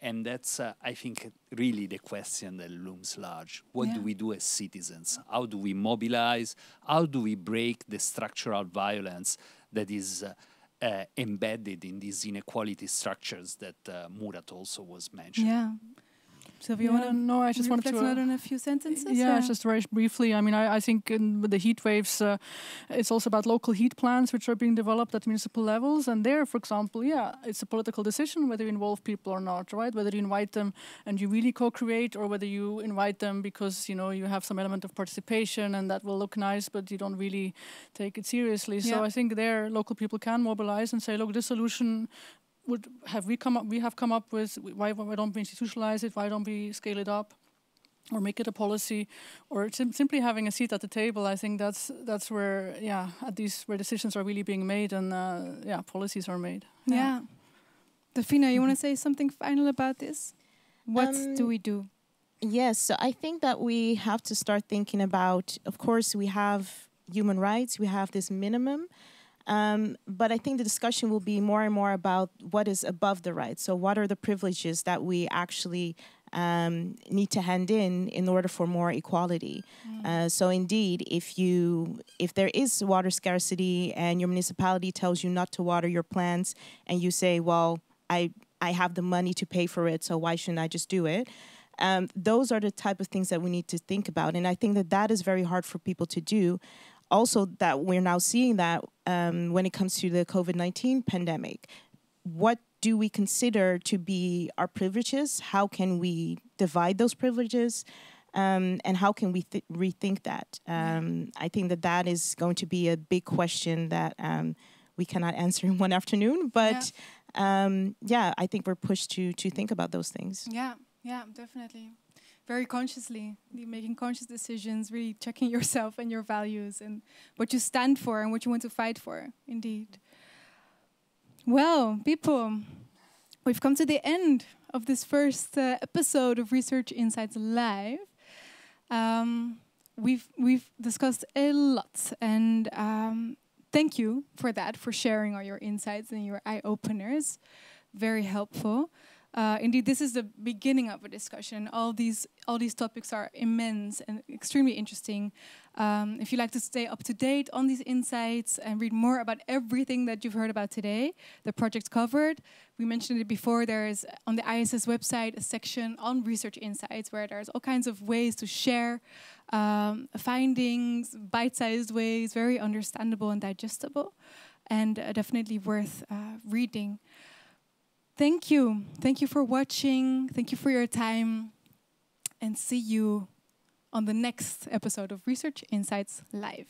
And that's, I think, really the question that looms large. What do we do as citizens? How do we mobilize? How do we break the structural violence that is embedded in these inequality structures that Murat also was mentioning? Yeah. So if you want to I just wanted to add on a few sentences? Yeah, just very briefly. I mean, I think with the heat waves, it's also about local heat plants which are being developed at municipal levels. And there, for example, it's a political decision whether you involve people or not, right? Whether you invite them and you really co-create, or whether you invite them because, you have some element of participation and that will look nice, but you don't really take it seriously. So I think there, local people can mobilize and say, look, this solution we have come up with, why don't we institutionalize it, why don't we scale it up or make it a policy, or simply having a seat at the table. I think that's where, where decisions are really being made and policies are made. Yeah. Dafina, you want to say something final about this? What do we do? Yes, so I think that we have to start thinking about, of course, we have human rights, we have this minimum, but I think the discussion will be more and more about what is above the rights. So what are the privileges that we actually need to hand in order for more equality? So indeed, if there is water scarcity and your municipality tells you not to water your plants and you say, well, I have the money to pay for it, so why shouldn't I just do it? Those are the type of things that we need to think about. And I think that is very hard for people to do. Also, that we're now seeing that when it comes to the COVID-19 pandemic, what do we consider to be our privileges? How can we divide those privileges? And how can we rethink that? I think that is going to be a big question that we cannot answer in one afternoon. But I think we're pushed to think about those things. Yeah, definitely. Very consciously, making conscious decisions, really checking yourself and your values and what you stand for and what you want to fight for, indeed. Well, people, we've come to the end of this first episode of Research Insights Live. We've discussed a lot, and thank you for that, for sharing all your insights and your eye-openers. Very helpful. Indeed, this is the beginning of a discussion. All these topics are immense and extremely interesting. If you'd like to stay up to date on these insights and read more about everything that you've heard about today, the project covered, we mentioned it before, there is on the ISS website a section on research insights where there's all kinds of ways to share findings, bite-sized ways, very understandable and digestible, and definitely worth reading. Thank you. Thank you for watching. Thank you for your time. And see you on the next episode of Research Insights Live.